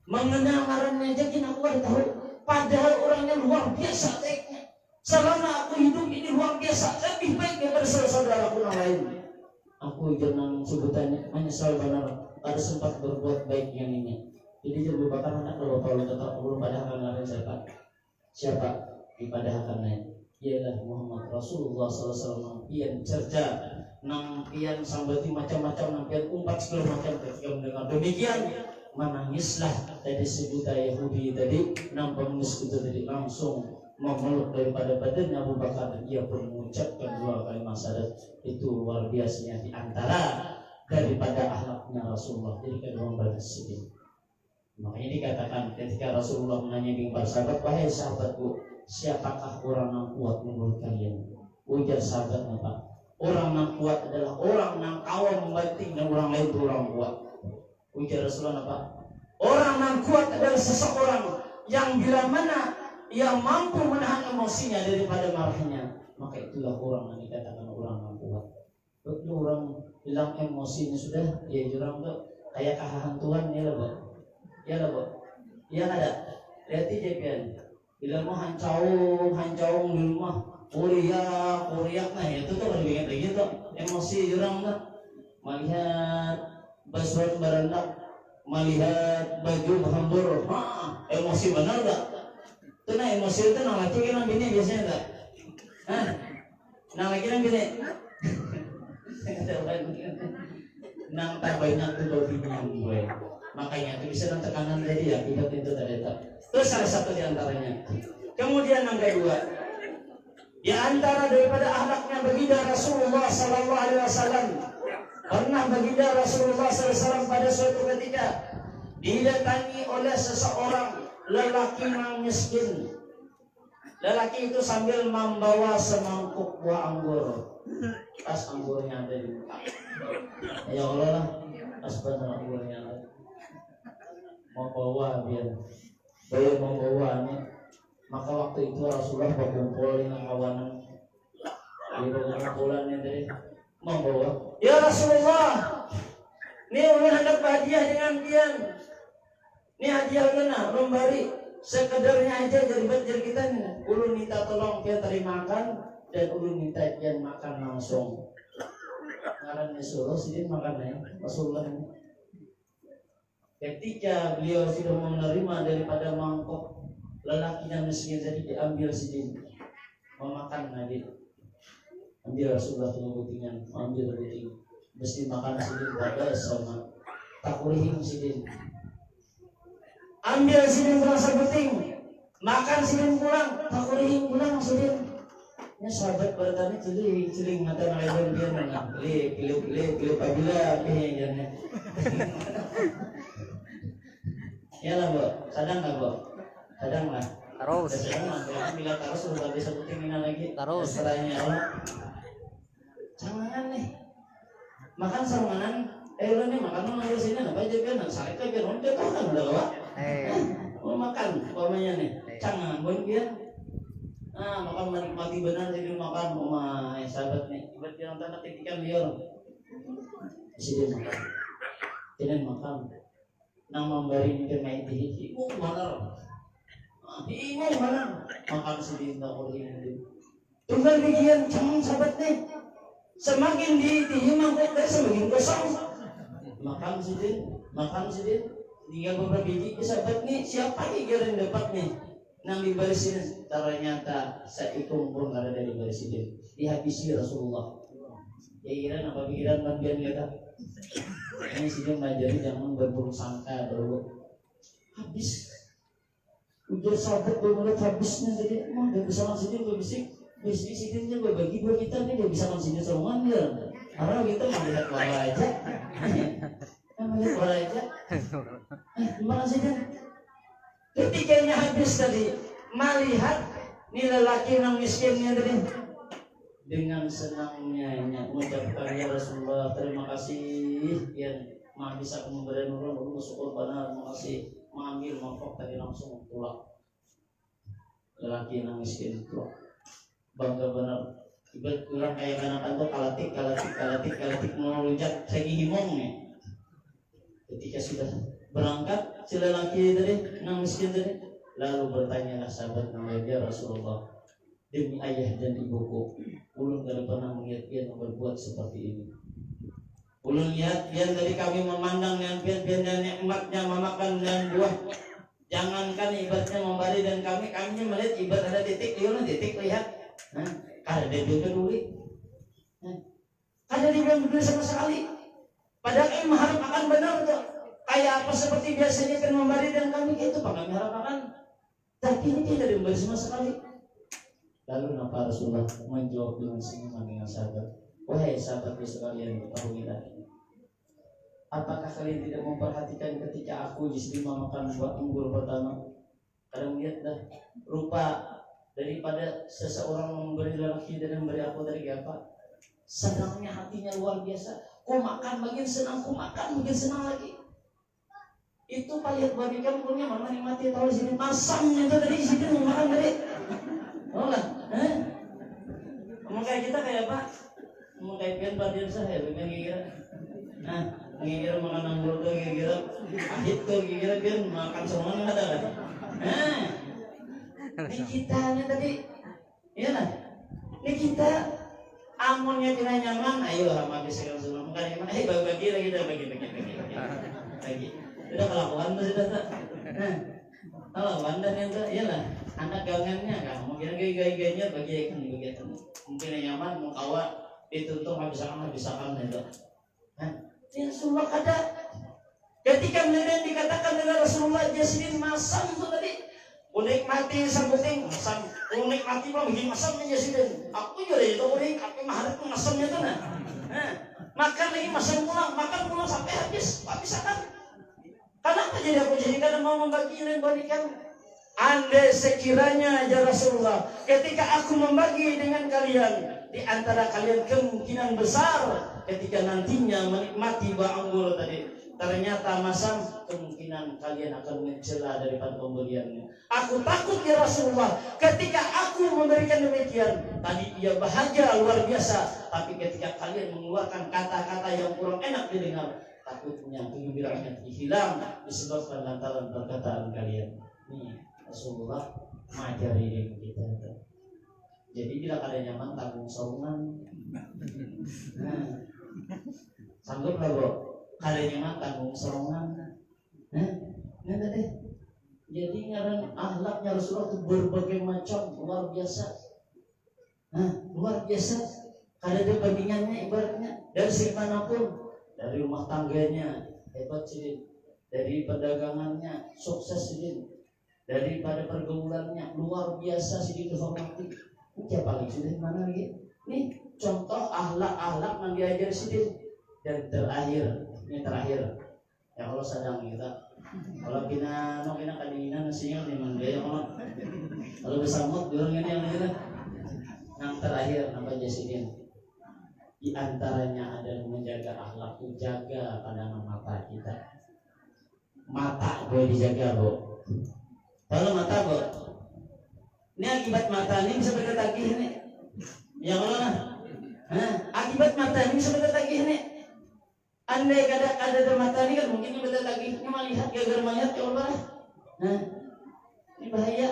Mengenal ngarannya aja aku baru tahu. Padahal orangnya luar biasa baiknya. Selama aku hidup ini luar biasa, lebih baik daripada saudara-saudaraku yang lain. Aku jangan sebutannya menyesal benar pada sempat berbuat baik yang ini. Jadi Abu Bakar anak kalau tetap belum pada akan lain siapa ibadah akan lain. Ialah Muhammad Rasulullah SAW pian cerja nang pian sambati macam-macam nang pian umpat segala macam. Ketika mendengar demikian menangislah tadi si buta Yahudi tadi nang pengemis itu tadi langsung memeluk daripada badannya Abu Bakar. Ia pun mengucapkan 2 kalimat syahadat. Itu luar biasanya di antara daripada akhlaknya Rasulullah. Jadi kedua bersedih. Makanya dikatakan ketika Rasulullah menanya para sahabat, wahai sahabatku, siapakah orang yang kuat menurut kalian? Ujar sahabat apa? Orang yang kuat adalah orang yang awam membanting dan orang lain itu orang kuat. Ujar Rasulullah apa? Orang yang kuat adalah seseorang yang bila mana ia mampu menahan emosinya daripada marahnya, maka itulah orang yang dikatakan orang yang kuat. Kalau orang hilang emosinya sudah, ya jurang tuh kayak kehantuan ya lah, ya lah, ya ada. Lihat aja kan, bila mau hancau di rumah, kuriak, nah itu tuh kalau bikin kayak gitu, emosi jurang tuh, melihat basuhan berendak, melihat baju hambur, emosi benar gak? Itu nah emosi itu nang laki kan bini biasanya tak? Nang laki kan bini. Nang tak banyak tuh dobinya gue. Makanya itu bisa nang tekanan tadi ya, akibat itu tadi tak. Terus salah satu di antaranya. Kemudian yang kedua, di antara daripada akhlaknya baginda Rasulullah Sallallahu Alaihi Wasallam, pernah baginda Rasulullah SAW pada suatu ketika didatangi oleh seseorang lelaki yang miskin. Lelaki itu sambil membawa semangkuk buah anggur. Tas anggurnya ada di muka. Ya Allah, tas benar anggurnya ada. Mau bawa biar bayar mau bawanya. Maka waktu itu Rasulullah berkumpul dengan kawanan. Di kumpulannya tadi membawa. Ya Rasulullah, ini ulun hendak berhadiah dengan pian. Ini hadiah kena memberi sekedarnya aja jadi banjir kita nih. Ulun minta tolong pian terimakan dan ulun minta pian makan langsung. Ngarannya suruh sidin makannya Rasulullah. Ketika beliau sudah menerima daripada mangkok lelaki yang miskin tadi, diambil sidin memakan nabi. Ambil Rasulullah penyebutingan, ambil beting. Mesti makan sidin pada sama takurihim sidin. Ambil sidin pulang sebuting, makan sidin pulang, takurihim pulang sidin. Ya sahabat bertanya celing mata nalayan dia mana? Pilih apabila kayaknya. Ya lah bu, sadang nggak bu? Sadang lah. Terus. Sadang lah. Bila terus sudah bisa sebuting ini lagi. Terus. Serahnya Allah. Jangan nih. Makan sarunganan, lo nih makan nang sini apa aja kan, sakit kan onde kan udah lewat. Mau makan, umpamanya nih, jangan buat dia. Makan menikmati benar jadi makan, sahabat nih, ibarat yang tanda ketikan liar. Sini makan, ini makan. Nang memberi mungkin main di mana? Ini mana? Makan sedih tak boleh ini. Tunggal bikian, jangan sahabat nih. Semakin dihimang kok semakin kosong. makan sidin tinggal beberapa biji sahabat nih siapa yang dapat nih nang dibarisin ternyata seikung pun ada dari barisin dihabisi Rasulullah. Ya kira apa pikiran bagian kita ini sidin mengajari jangan berburuk sangka dulu habis ujar sahabat benar habisnya jadi emang gak bisa makan sidin gue bisik sidinnya gue bagi dua kita nih gak bisa makan sidin semuanya ya karena kita melihat wala aja gimana sidin ketikanya habis tadi melihat nih lelaki yang miskinnya tadi dengan senangnya mengucapkan ya Rasulullah terima kasih yang maha bisa memberi nurul syukur benar terima kasih mengambil mangkok tadi langsung pulang lelaki yang miskin itu bangga benar ibarat kurang kayak anak tuh kalatik mau rujak segi himongnya ketika sudah berangkat si lelaki tadi yang miskin tadi lalu bertanyalah sahabat namanya Rasulullah demi ayah dan ibuku ulun tidak pernah melihat dia berbuat seperti ini ulun lihat dia dari kami memandang yang pian dan nikmatnya memakan dan buah jangankan ibaratnya memberi dan kami melihat ibarat ada titik lihat ada dia peduli ada dia yang peduli sama sekali padahal kami mengharap akan benar tuh kayak apa seperti biasanya kan memberi dan kami itu pak kami harap akan tapi ini tidak diberi sama sekali. Lalu Nabi Rasulullah menjawab dengan senyuman dengan sahabat, wahai sahabatku sekalian ketahuilah apakah kalian tidak memperhatikan ketika aku istri makan buah anggur pertama kalian lihatlah rupa daripada seseorang memberi lelaki dan memberi aku dari apa senangnya hatinya luar biasa ku makan makin senang lagi itu palihat babi kampungnya mana nikmati tahu sini masamnya itu dari sini mau makan dari oh lah mau kayak kita kayak apa mau kayak pian badian saya bukan kira kira makan anggur tuh kira ahit tuh kira pian makan semuanya ada kan ini kita tadi iya lah ini kita amunnya tidak nyaman ayo sama bisa langsung makan nyaman bagi lagi udah kelakuan tuh sudah tak kelakuan dan yang tuh iyalah anak gangannya kan mungkin gaya-gayanya bagian mungkin yang nyaman mau kawa ditutup habisakan itu ya Rasulullah ada ketika melihat dikatakan dengan Rasulullah jasmin masam itu tadi unik mati sambuting masam unik mati mah bikin masamnya jasmin aku juga itu unik tapi maharap masamnya tuh makan lagi masam makan pulang sampai habis akan kenapa jadi aku jadi karena mau membagi dan berikan andai sekiranya ya Rasulullah ketika aku membagi dengan kalian di antara kalian kemungkinan besar ketika nantinya menikmati buah anggur tadi ternyata masam kemungkinan kalian akan mencela daripada pemberiannya aku takut ya Rasulullah ketika aku memberikan demikian tadi ia bahagia luar biasa tapi ketika kalian mengeluarkan kata-kata yang kurang enak didengar takutnya kegembiraannya hilang disebabkan lantaran perkataan kalian. Nih Rasulullah mengajari kita. Jadi bila ada nyaman tanggung saungan. Sanggup lah bro. Kada nyaman tanggung saungan. Nanti deh. Jadi ngaran akhlaknya Rasulullah itu berbagai macam luar biasa. Luar biasa. Kada ada bandingannya ibaratnya dari segi manapun. Dari rumah tangganya hebat sih, dari perdagangannya sukses sih, daripada pergaulannya luar biasa sih dihormati. Ini paling sudah mana lagi? Nih contoh akhlak yang diajar sih. Dan terakhir ya Allah sadang kita. Kalau kita kadinginan sinyal nih manggaya kalau besamut dorong ini yang kita. Yang terakhir apa jasidin? Di antaranya ada menjaga akhlak, jaga pandangan mata kita. Mata boleh dijaga, Bu. Kalau mata, Bu. Ini akibat mata ini bisa berketagih nih. Ya Allah. Akibat mata ini bisa berketagih nih. Andai ada mata ini kan mungkin berketagih melihat gagal melihat ya Allah. Ini bahaya.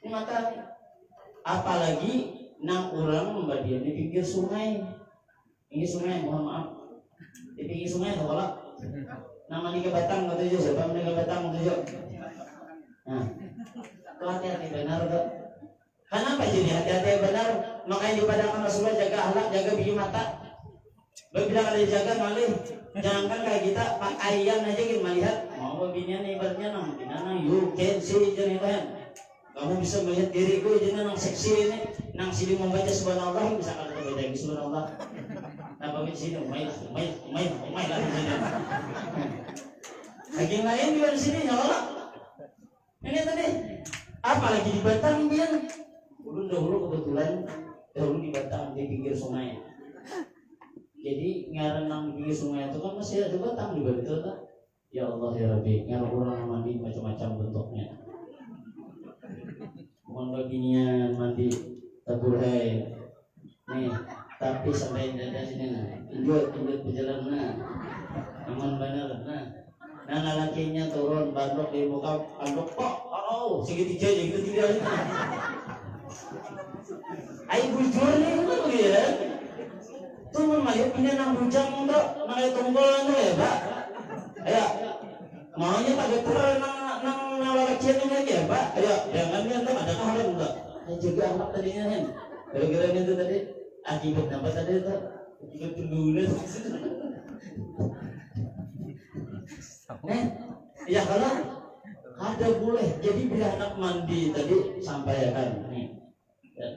Ini mata. Apalagi nang orang membadian di pinggir sungai. Ini sungai, mohon maaf. Di pinggir sungai kalau Nama ni ke Batang kata je, siapa ni ke Batang kata je. Nah, tu hati-hati benar tu. Kenapa jadi hati-hati benar? Makanya dipadangkan Rasulullah jaga akhlak, jaga biji mata. Bila ada jaga malih, jangankan kayak kita pakaian aja kita melihat. Mau binian ibaratnya nang, nang you can see jangan. Kamu bisa melihat diriku jadi nang seksi ini, nang sini membaca subhanallah bisa kalau kita baca subhanallah. Apa di sini umay lah di sini. Lagi lain juga di sini nyala. Ini tadi, apalagi di Batam biar dahulu kebetulan dahulu di Batam di pinggir sungai. Jadi ngaran nang di pinggir sungai itu kan masih ada Batam di Batam. Ya Allah ya Rabbi, ngaran orang mandi macam-macam bentuknya. Mohon baginya mandi tabur hai. Nih, tapi sampai dari sini nah, injut perjalanan aman benar nah. Nah lalakinya turun bandok di muka bandok kok segitiga aja gitu tidak ini. Ayo bujur nih betul ya. Tuh melihat pindah nang bujang untuk nang tombol ya Pak. Ayo maunya tak getar nang lalakian ini ya Pak. Ayo jangan biar ada kehalan enggak. Jaga anak tadinya kan. Gara-gara itu tadi akibat apa tadi itu? Akibat pendulis. Ya kalau ada boleh. Jadi bila anak mandi tadi sampaikan nih,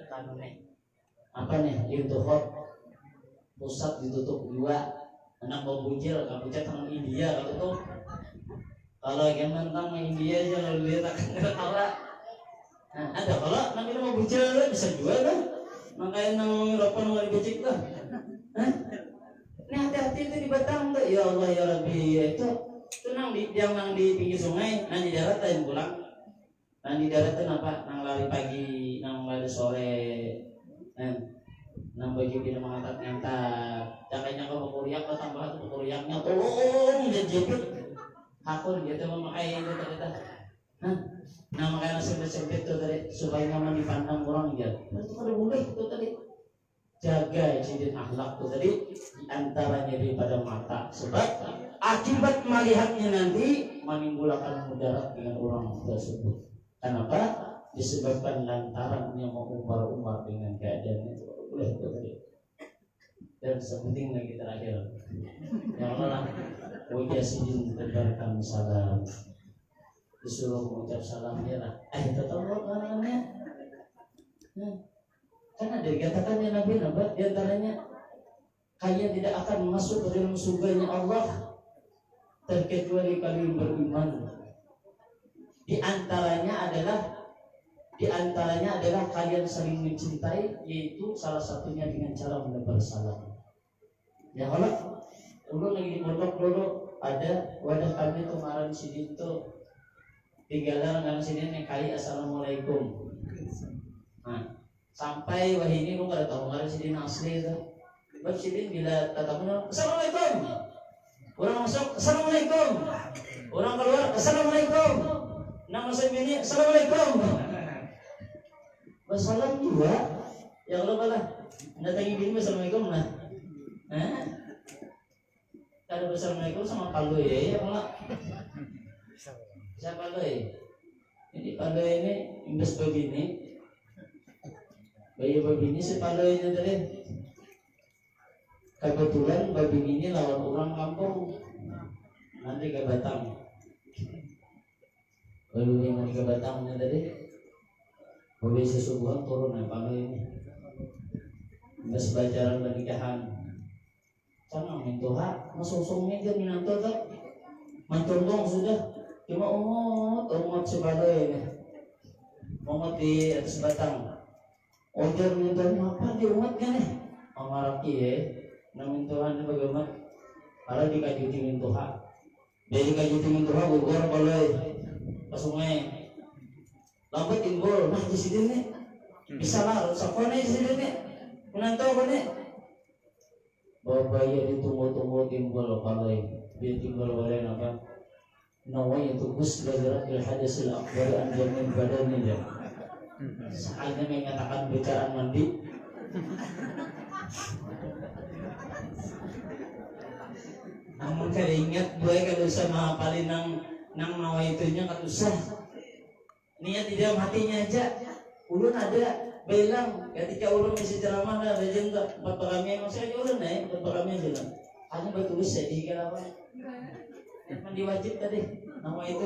kan nih apa nih itu hot pusat ditutup dua anak mau bucil kabucat tangan India kalau tuh kalau yang tentang India jangan lihat akan ketawa. Nah, ada kalau nanti mau bucil bisa jual kan? Makanya nang Eropa nang dibecik lah. Ini hati-hati itu di Batam tuh. Ya Allah ya Rabbi itu nang di yang nang di pinggir sungai, nang di daratan pulang. Nang di daratan apa? Nang lari pagi, nang lari sore. Nang bagi bila mengangkat-ngangkat. Jakanya kalau kuriak atau tambahan kuriaknya tolong jepit. Hakun gitu memakai itu ternyata. Nah makanya sempit tuh tadi supaya nyaman dipandang orang ya. Itu kada boleh itu tadi. Jaga cincin akhlak tuh tadi diantaranya daripada mata. Sebab akibat melihatnya nanti menimbulkan mudarat dengan orang tersebut. Kenapa? Disebabkan lantarannya mau umar dengan keadaan itu. Boleh itu tadi. Dan sepenting lagi terakhir. Yang mana? Wajah sidin tebarkan salam. Disuruh mengucap salamnya lah. Tetap namanya. Karena dikatakannya Nabi di antaranya kalian tidak akan masuk ke dalam surganya Allah terkecuali kalian beriman. Di antaranya adalah kalian saling mencintai, yaitu salah satunya dengan cara menebar salam. Ya kalau dulu lagi di pondok dulu ada wadah kami tuh ngaran sidin tuh tinggalan ngaran sidin yang kali assalamualaikum. Nah, sampai wah ini lu kada tahu ngaran sidin asli itu. Sebab sidin bila tatamu assalamualaikum. Orang masuk assalamualaikum. Orang keluar assalamualaikum. Nama saya ini assalamualaikum. Wassalam juga. Ya kalau malah datangi bini assalamualaikum lah. Kada assalamualaikum sama palu ya malah. Siapa palu ya? Ini palu ini imbas begini. Bayi begini si palu ini tadi. Kebetulan babi ini lawan orang kampung. Nanti ke Batam. Babi ini mau ke Batam tadi. Babi sesungguhan turun yang palu ini. Imbas bacaran pernikahan. Sana mintuha, masusungnya dia minanto tak, mantundong sudah, cuma umat sebalai ini, umat di atas batang, order mintuhan apa di umatnya nih, amaraki mintuhan bagaimana, kalau dikajuti mintuha, dari kajuti mintuha gugur balai, pasungai, lambat timbul, nah di sini nih, bisa lah, sakone di sini nih, minanto apa nih? Babaya ditunggu-tunggu timbul palai dia timbul oleh apa nawai itu gus belajar hadasil akbar anjamin badannya dia saatnya mengatakan bacaan mandi Namun kada ingat gue kada usah menghafalin nang nawaitunya kada usah. Niat di dalam hatinya aja. Ulun ada bilang ketika ulun isi ceramah ada juga empat kami maksudnya ulun empat kami bilang. Hanya bertulis ya di apa? Yang diwajib tadi nama itu.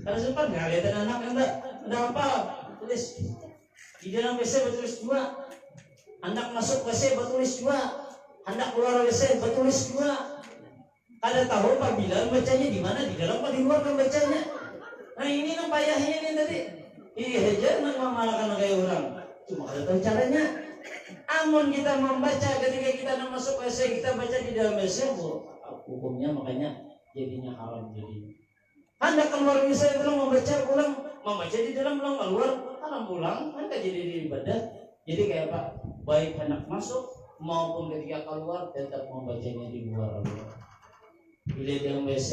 Kalau sempat nggak lihat anak enggak apa tulis di dalam WC bertulis 2. Hendak masuk WC bertulis 2. Hendak keluar WC bertulis 2. Ada tahu apabila bacanya di mana, di dalam atau di luar membacanya. Nah ini yang payahnya ini tadi. Ini aja nak memalahkan kayak orang. Cuma ada tahu caranya. Amun kita membaca ketika kita nak masuk WC, kita baca di dalam WC, hukumnya makanya jadinya haram jadinya. Hendak keluar WC belum membaca di dalam belum keluar, haram pulang, kan jadi ibadah. Jadi kayak Pak, baik hendak masuk maupun ketika keluar tetap membacanya di luar. Bila dalam WC,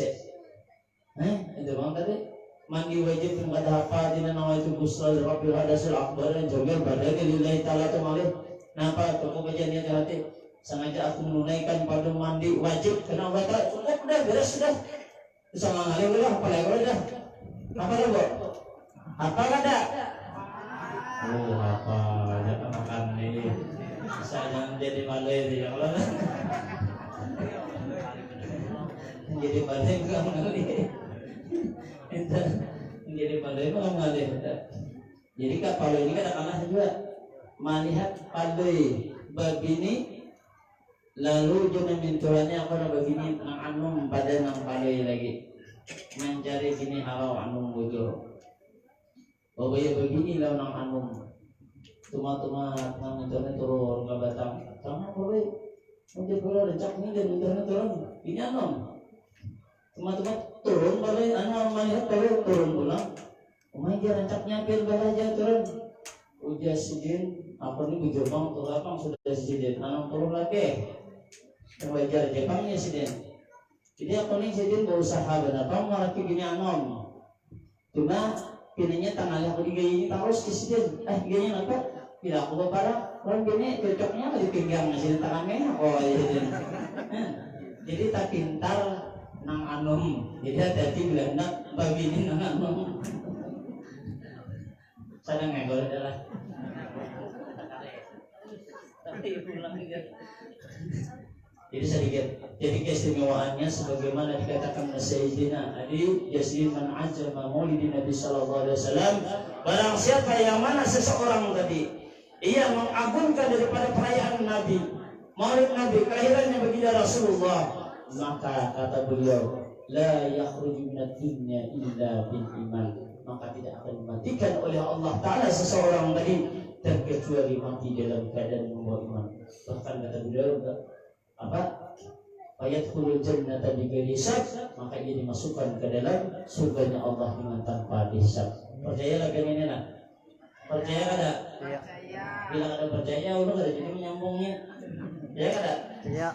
itu bang tadi mandi wajib yang ada apa di nama itu busral rabil hadasul akbar dan jombel badan lillahi ta'ala tumalih. Napa toko bagian niat hati sengaja aku menunaikan pada mandi wajib kena batal cukup udah beres sudah bisa mengalir udah apa lagi udah apa lagi bu apa ada apa jangan makan nih bisa jangan jadi malaria kalau jadi malaria enggak mengalir itu jadi malaria enggak mengalir jadi kapal ini kadang-kadang juga melihat padai begini lalu jangan mintulannya aku nak begini nang anum pada nang padai lagi mencari gini halau anum bujur bahaya begini lah nang anum tuma nang mintulannya turun ke batang sama boleh mungkin kalau rencak ini dan mintulannya turun ini anum tuma turun boleh anum melihat boleh turun pulang dia rencaknya pil balaja turun ujar sidin apa ni bujurang tu lapang sudah sidin nanam turun lagi wajar Jepangnya sidin jadi apa ni sidin berusaha benapang malaki gini anom cuma pinanya tangannya aku digayi ini terus ke sidin gini apa tidak aku parah orang gini cocoknya di pinggang sidin tangannya sidin jadi tak pintar nang anom jadi hati-hati bila nak babini nang anom sadang ngegol adalah jadi sedikit jadi keistimewaannya sebagaimana dikatakan oleh Sayyidina Ali Yazid man ajama maulidin Nabi sallallahu alaihi wasallam barang siapa yang mana seseorang tadi ia mengagungkan daripada perayaan Nabi maulid Nabi kelahirannya baginda Rasulullah maka kata beliau la yakhruju minad dunya illa bil iman maka tidak akan dimatikan oleh Allah Ta'ala seseorang tadi terkecuali mati dalam keadaan membawa iman. Bahkan kata beliau apa? Fayadkhulul jannata bighairi hisab maka ia dimasukkan ke dalam surganya Allah dengan tanpa hisab. Percayalah kan ini lah. Percaya kada? Bila ada percaya udah kada jadi menyambungnya. Ya kada? Iya.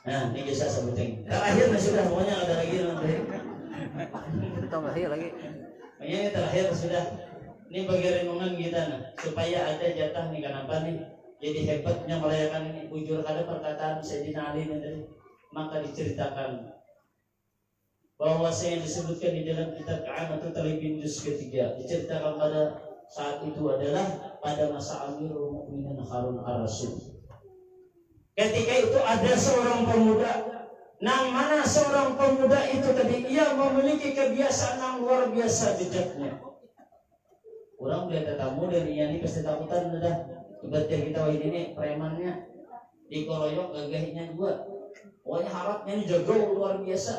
Nah, ini kisah sebutin. Terakhir sudah pokoknya ada lagi nanti. Terakhir lagi. Ini terakhir sudah. Ini bagi renungan kita supaya ada jatah nih kenapa nih jadi hebatnya merayakan ini bujur ada perkataan Sayyidina Ali tadi maka diceritakan bahwa yang disebutkan di dalam kitab Ka'amatul Talibin juz ketiga diceritakan pada saat itu adalah pada masa Amirul Mukminin Harun ar-Rasyid. Ketika itu ada seorang pemuda nang mana seorang pemuda itu tadi ia memiliki kebiasaan yang luar biasa bijaknya. Orang melihat tamu dari ini pasti takutan sudah. Ibaratnya kita ini premannya dikoroyok gagahnya juga. Pokoknya harapnya ini jago luar biasa.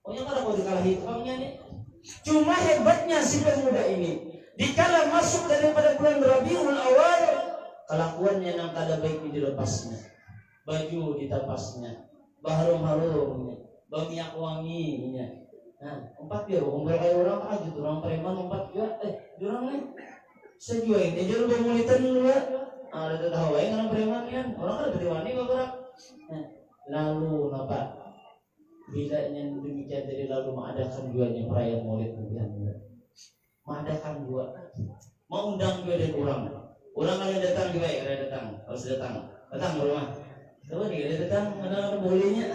Pokoknya kada mau dikalahi tukangnya nih. Cuma hebatnya si pemuda ini, dikala masuk daripada bulan Rabiul Awal, kelakuannya yang kada baik dilepasnya. Baju ditapasnya, harum-harumnya, minyak wanginya. Nah, 4 dia kumpul kayak orang aja tuh orang preman 4 juga jurang nih saya juga ini jual pemulitan dulu ya ada tahu yang orang preman kan orang kan berdiwani beberapa lalu apa bilanya demikian dari lalu mengadakan duanya perayaan maulid kemudian mengadakan dua mau undang dua dan orang ada datang juga ya ada datang harus datang Datang ke rumah. Coba nih datang ada bolehnya.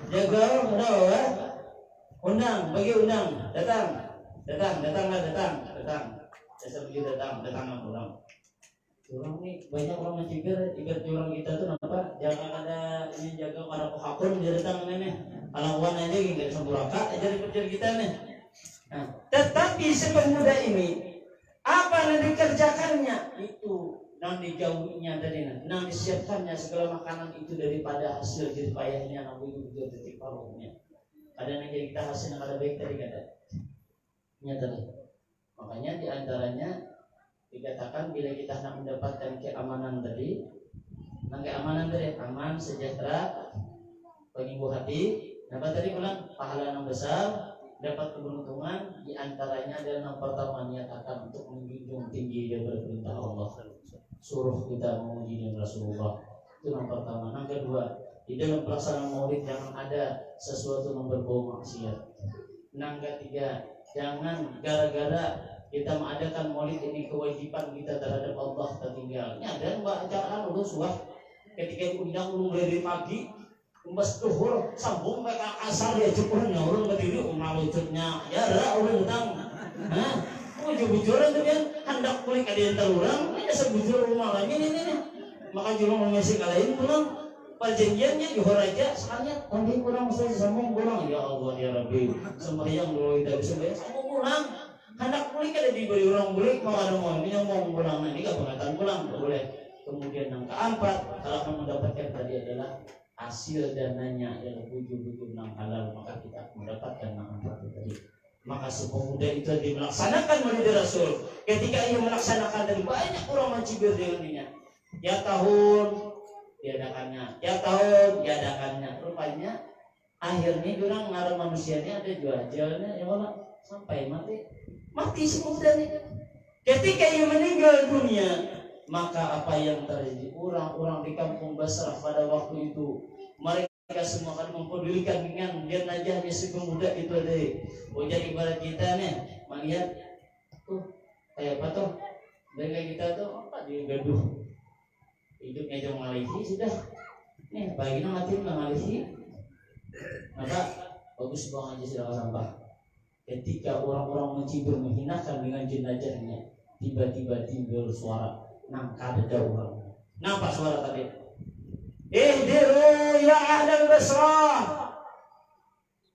Jaga udah bawa. Undang, bagi undang. Datang. Saya pergi datang orang. Orang nih banyak orang mencibir, ibarat orang kita tuh apa? Jangan ada ini jaga para pohakun dia datang nih. Alawan aja nggak sempuraka aja di kita nih. Nah, tetapi si pemuda ini apa yang dikerjakannya itu yang dijauhinya dari yang disiapkannya segala makanan itu daripada hasil jerih payahnya namun itu juga titik paruhnya. Ada yang jadi kita hasil yang ada baik tadi kata. Nyata nih. Makanya diantaranya dikatakan bila kita hendak mendapatkan keamanan tadi, aman, sejahtera, pengibu hati, dapat tadi ulang pahala yang besar, dapat keberuntungan, diantaranya adalah yang pertama niatakan untuk menjunjung tinggi daripada perintah Allah, suruh kita memuji dan Rasulullah, itu yang pertama. Yang kedua, di dalam pelaksanaan maulid jangan ada sesuatu yang berbau maksiat. Yang ketiga, jangan gara-gara kita mengadakan maulid ini kewajiban kita terhadap Allah tertinggalnya. Dan bacaan udah suah ketika diundang mulai dari pagi umbas tuhur sambung ke asar ya cukup orang berdiri wujudnya ya orang utang bujur-bujuran tuh kan hendak kulik ada yang terurang ini sebujur rumah lagi ini maka jurung mengisi kalahin pulang perjanjiannya johor aja sekalian nanti kurang saya sambung pulang ya Allah ya Rabbi sembahyang dulu kita sembahyang sambung pulang hendak kulik ada diberi orang kulik mau ada mau ini yang mau pulang ini gak pengatan pulang boleh. Kemudian yang keempat kalau kamu mendapatkan tadi adalah hasil dananya yang bujur-bujur yang halal maka kita mendapatkan yang keempat tadi. Maka si pemuda itu dimelaksanakan oleh Rasul. Ketika ia melaksanakan dari banyak orang mencibir dengannya. Ya tahun diadakannya. Rupanya akhirnya orang ngarang manusianya ada jual-jualnya ya Allah sampai mati si pemuda ini. Ketika ia meninggal dunia, maka apa yang terjadi? Orang-orang di kampung Basrah pada waktu itu mereka semua akan mempedulikan dengan jenazahnya si pemuda itu deh. Jadi ibarat kita nih melihat tuh kayak apa tuh? Mereka kita tuh apa di gaduh hidupnya jauh Malaysia sudah. Nih bagian mati nggak Malaysia. Maka bagus buang aja silakan sampah. Ketika orang-orang mencibir menghinakan dengan jenazahnya, tiba-tiba timbul suara nangka ada orang. Nampak suara tadi? Ihdiru ya ahlal Basrah.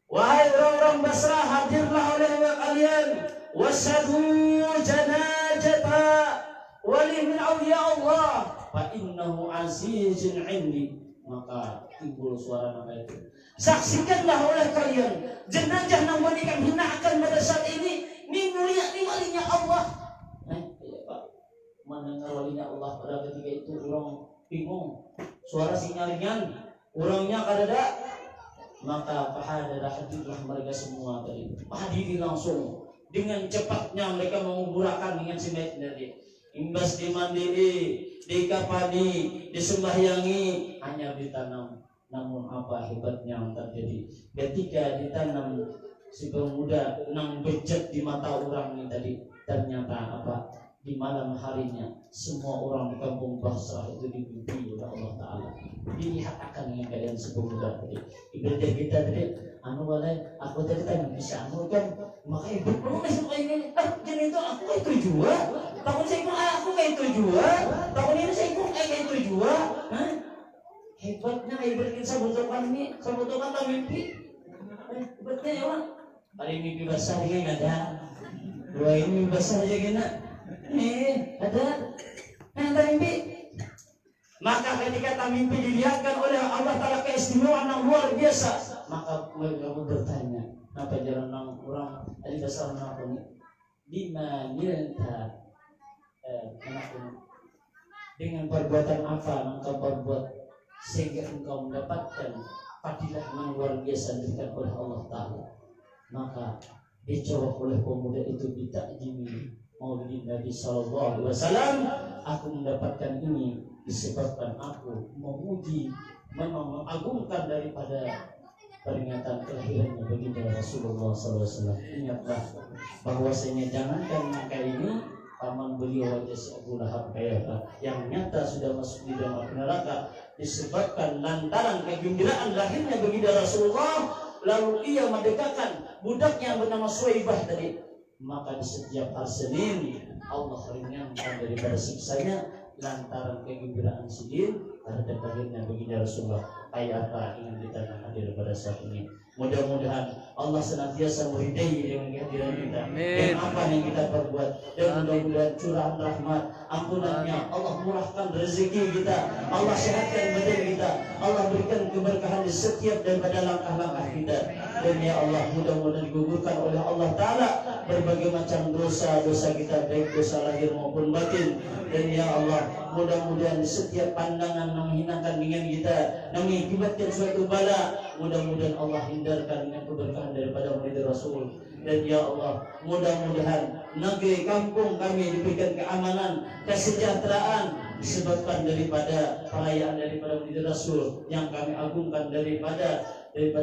Wahai orang-orang Basrah, hadirlah oleh kalian. Wasadu janajata wali min awliya Allah. Fa innahu azizun indi. Maka timbul suara nangka itu. Saksikanlah oleh kalian jenazah yang mereka hinakan pada saat ini mulia ni walinya Allah. Mendengar walinya Allah pada ketika itu orang bingung suara sinyalingan orangnya kadada maka hadirlah mereka semua tadi hadiri langsung dengan cepatnya mereka menguburkan dengan si mayat tadi imbas dimandiri dikapani disembahyangi hanya ditanam. Namun apa hebatnya yang terjadi ketika ditanam si pemuda nang bejat di mata orang ini tadi ternyata apa di malam harinya semua orang di kampung Basrah itu dimimpi oleh Allah Taala dilihat akan dengan kalian si pemuda tadi ibadah kita tadi walai aku tadi kan bisa kan maka ibu masih kayak ini jadi itu aku kayak itu juga tahun saya aku kayak itu juga tahun ini saya kayak itu juga hebatnya ibarat kita sabutukan tak mimpi hebatnya ya Pak hari mimpi besar ini ada dua ini mimpi besar aja gini ada tak mimpi maka ketika tak mimpi dilihatkan oleh Allah Ta'ala keistimewaan yang luar biasa maka mereka bertanya apa jalan orang dari besar apa ini lima nilta dengan perbuatan apa engkau perbuat sehingga engkau mendapatkan fadilah yang luar biasa diberikan oleh Allah Ta'ala maka dicoba oleh pemuda itu ditakjimi maulid Nabi Sallallahu Alaihi Wasallam aku mendapatkan ini disebabkan aku memuji mengagungkan daripada peringatan kelahirannya baginda Rasulullah SAW. Ingatlah bahwasanya jangankan angka ini paman beliau Wajah Abu Lahab yang nyata sudah masuk di dalam neraka disebabkan lantaran kegembiraan lahirnya baginda Rasulullah, lalu ia mendekatkan budaknya yang bernama Suwaibah tadi, maka di setiap hari Senin Allah ringankan daripada siksanya lantaran kegembiraan sidin terhadap lahirnya baginda Rasulullah. Kayak apa ingin kita hadir pada saat ini. Mudah-mudahan Allah senantiasa meridai dengan kehadiran kita dan apa yang kita perbuat, dan mudah-mudahan curahan rahmat ampunannya Allah murahkan rezeki kita, Allah sehatkan badan kita, Allah berikan keberkahan di setiap daripada langkah-langkah kita. Dan ya Allah, mudah-mudahan digugurkan oleh Allah Ta'ala berbagai macam dosa-dosa kita, baik dosa lahir maupun batin. Dan ya Allah, mudah-mudahan di setiap pandangan yang menghinakan dengan kita, yang mengakibatkan suatu bala, mudah-mudahan Allah hindarkan dengan keberkahan daripada murid Rasul. Dan ya Allah, mudah-mudahan negeri kampung kami diberikan keamanan, kesejahteraan disebabkan daripada perayaan daripada murid Rasul yang kami agungkan daripada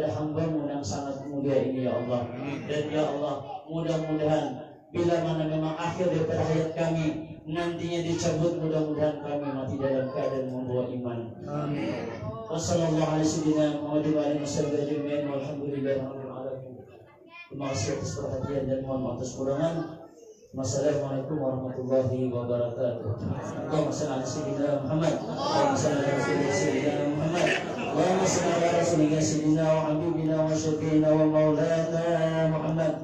hamba-Mu yang sangat mulia ini ya Allah. Dan ya Allah, mudah-mudahan bila mana memang akhir daripada hayat kami nantinya dicabut, mudah-mudahan kami mati dalam keadaan membawa iman. Amin. Wassalamualaikum warahmatullahi wabarakatuh. Walhamdulillahirrahmanirrahim. Terima kasih atas perhatian dan mohon maaf atas kurangan. Wassalamualaikum warahmatullahi wabarakatuh. Allahumma shalli ala sayyidina Muhammad. Allahumma shalli ala sayyidina Muhammad. Allahumma shalli ala sayyidina wa habibina wa syafiina wa maulana Muhammad.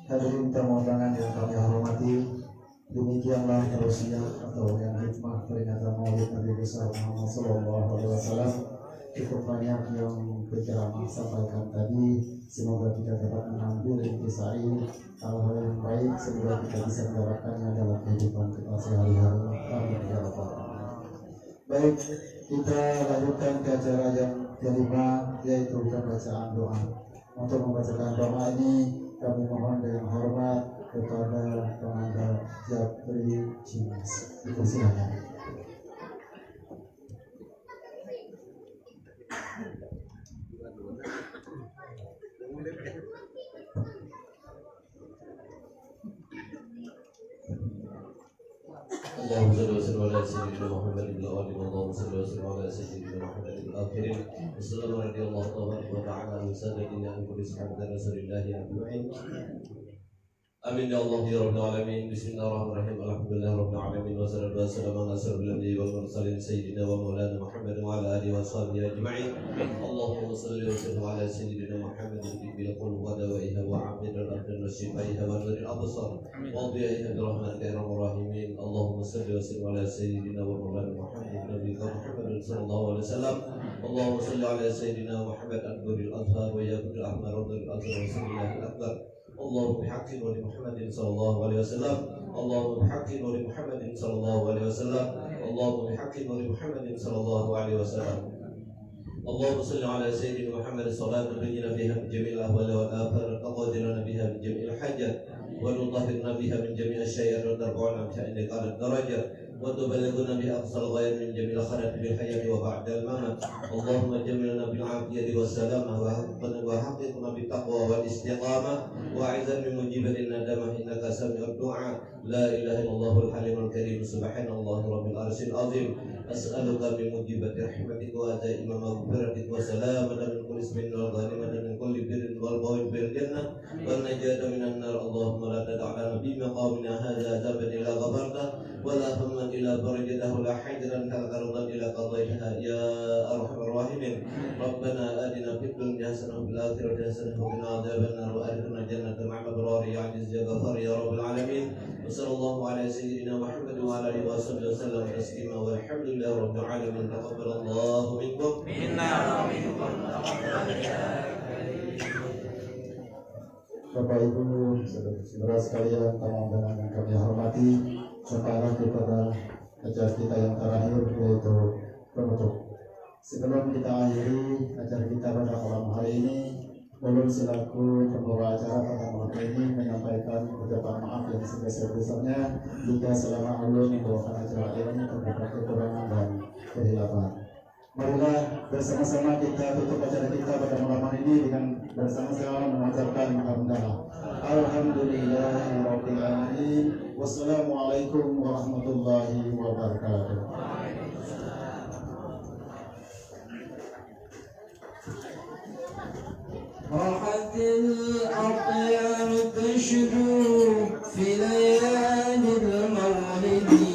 Hadirin tamu undangan yang kami hormati, demikianlah tausiah atau yang hikmah peringatan Maulid Nabi besar Muhammad SAW. Cukup banyak yang penceramah sampaikan tadi. Semoga kita dapat mengambil intisari hal-hal yang baik, semoga kita bisa menerapkannya dalam kehidupan kita sehari-hari. Amin ya rabbal alamin. Baik, kita lanjutkan ke acara yang kelima, yaitu pembacaan doa. Untuk membacakan doa ini kami mohon dengan hormat kepada Komandan Japri Cimas. Dipersilakan. اللهم صل وسلم على سيدنا محمد الأول اللهم صل وسلم على سيدنا محمد الآخرين وسلم رضي الله تبارك وتعالى عن سادتنا أن كل صحابة رسول الله أجمعين. Amin ya Allah ya Rabbal Alamin. Bismillahirrahmanirrahim. Alhamdulillah Rabbil Alamin. Wassalatu wassalamu ala asyrafil anbiya'i wal mursalin sayyidina wa maulana Muhammad wa ala alihi wa sahbihi ajma'in. Allahumma shalli wa sallim ala sayyidina Muhammadin bil qulub wa dawaiha wa 'abidil abdan wa shifaiha wa nuril absar wa dhiya'iha bi rahmatika ya arhamar rahimin. Allahumma shalli wa sallim ala sayyidina wa maulana Muhammad nabi Muhammad sallallahu alaihi wasallam. Allahumma shalli ala sayyidina Muhammad al-Nuril Azhar wa yaqul ahmar radul azhar wa sallallahu akbar. اللهم بحق نور محمد صلى الله عليه وسلم. اللهم بحق نور محمد صلى الله عليه وسلم. اللهم بحق نور محمد صلى الله عليه وسلم. اللهم صل على سيدنا محمد صلاة تبيننا بها من جميع الأهوال والآثار، تقدرنا بها من جميع الحاجات، ونطهرنا بها من جميع الشيئات، وترفعنا بها إنك على الدرجة، وتبلغنا بها أقصى الغايات من جميع الخيرات في الحياة وبعد الممات. اللهم جملنا بالعافية والسلامة، وحققنا بالتقوى والاستقامة، وأعذنا من مجيبة الندامة إنك سميع الدعاء. لا إله إلا الله الحليم الكريم. سبحان الله رب العرش العظيم. أسألك بموجبة رحمتك وعزائم مغفرتك وسلامة من كل اسم وغنيمة من كل بر والقول بالجنة والنجاة من النار. اللهم لا تدع لنا في مقامنا هذا ذنبا إلا غفرته، ولا هما إلا فرجته، ولا حاجة كرضا إلا قضيتها يا أرحم الراحمين. ربنا آتنا في الدنيا حسنة وفي الآخرة حسنة وقنا عذاب النار، وأدخلنا الجنة مع الأبرار يا عزيز يا غفار يا رب العالمين. وصلى الله على سيدنا محمد وعلى آله وصحبه وسلم تسليما، والحمد لله رب العالمين. تقبل الله منكم منا ومنكم. Bapak Ibu, saudara sekalian, tamu undangan yang kami hormati, sampailah kepada acara kita yang terakhir, yaitu penutup. Sebelum kita akhiri acara kita pada malam hari ini, ulun selaku pembawa acara pada malam ini menyampaikan ucapan maaf yang sebesar-besarnya jika selama ulun membawakan acara ini terdapat kekurangan dan kehilapan. Marilah bersama-sama kita tutup acara kita pada malam hari ini dengan bersama-sama mengucapkan alhamdulillah. Alhamdulillahirabbil alamin. Wassalamualaikum warahmatullahi wabarakatuh. راحت الأطيار تشدو في ليالي المولد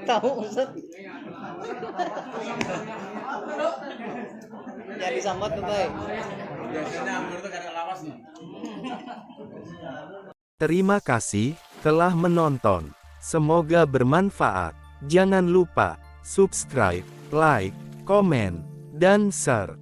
Tahu Ustaz. Jadi sambat tuh, Bay. Terima kasih telah menonton. Semoga bermanfaat. Jangan lupa subscribe, like, komen, dan share.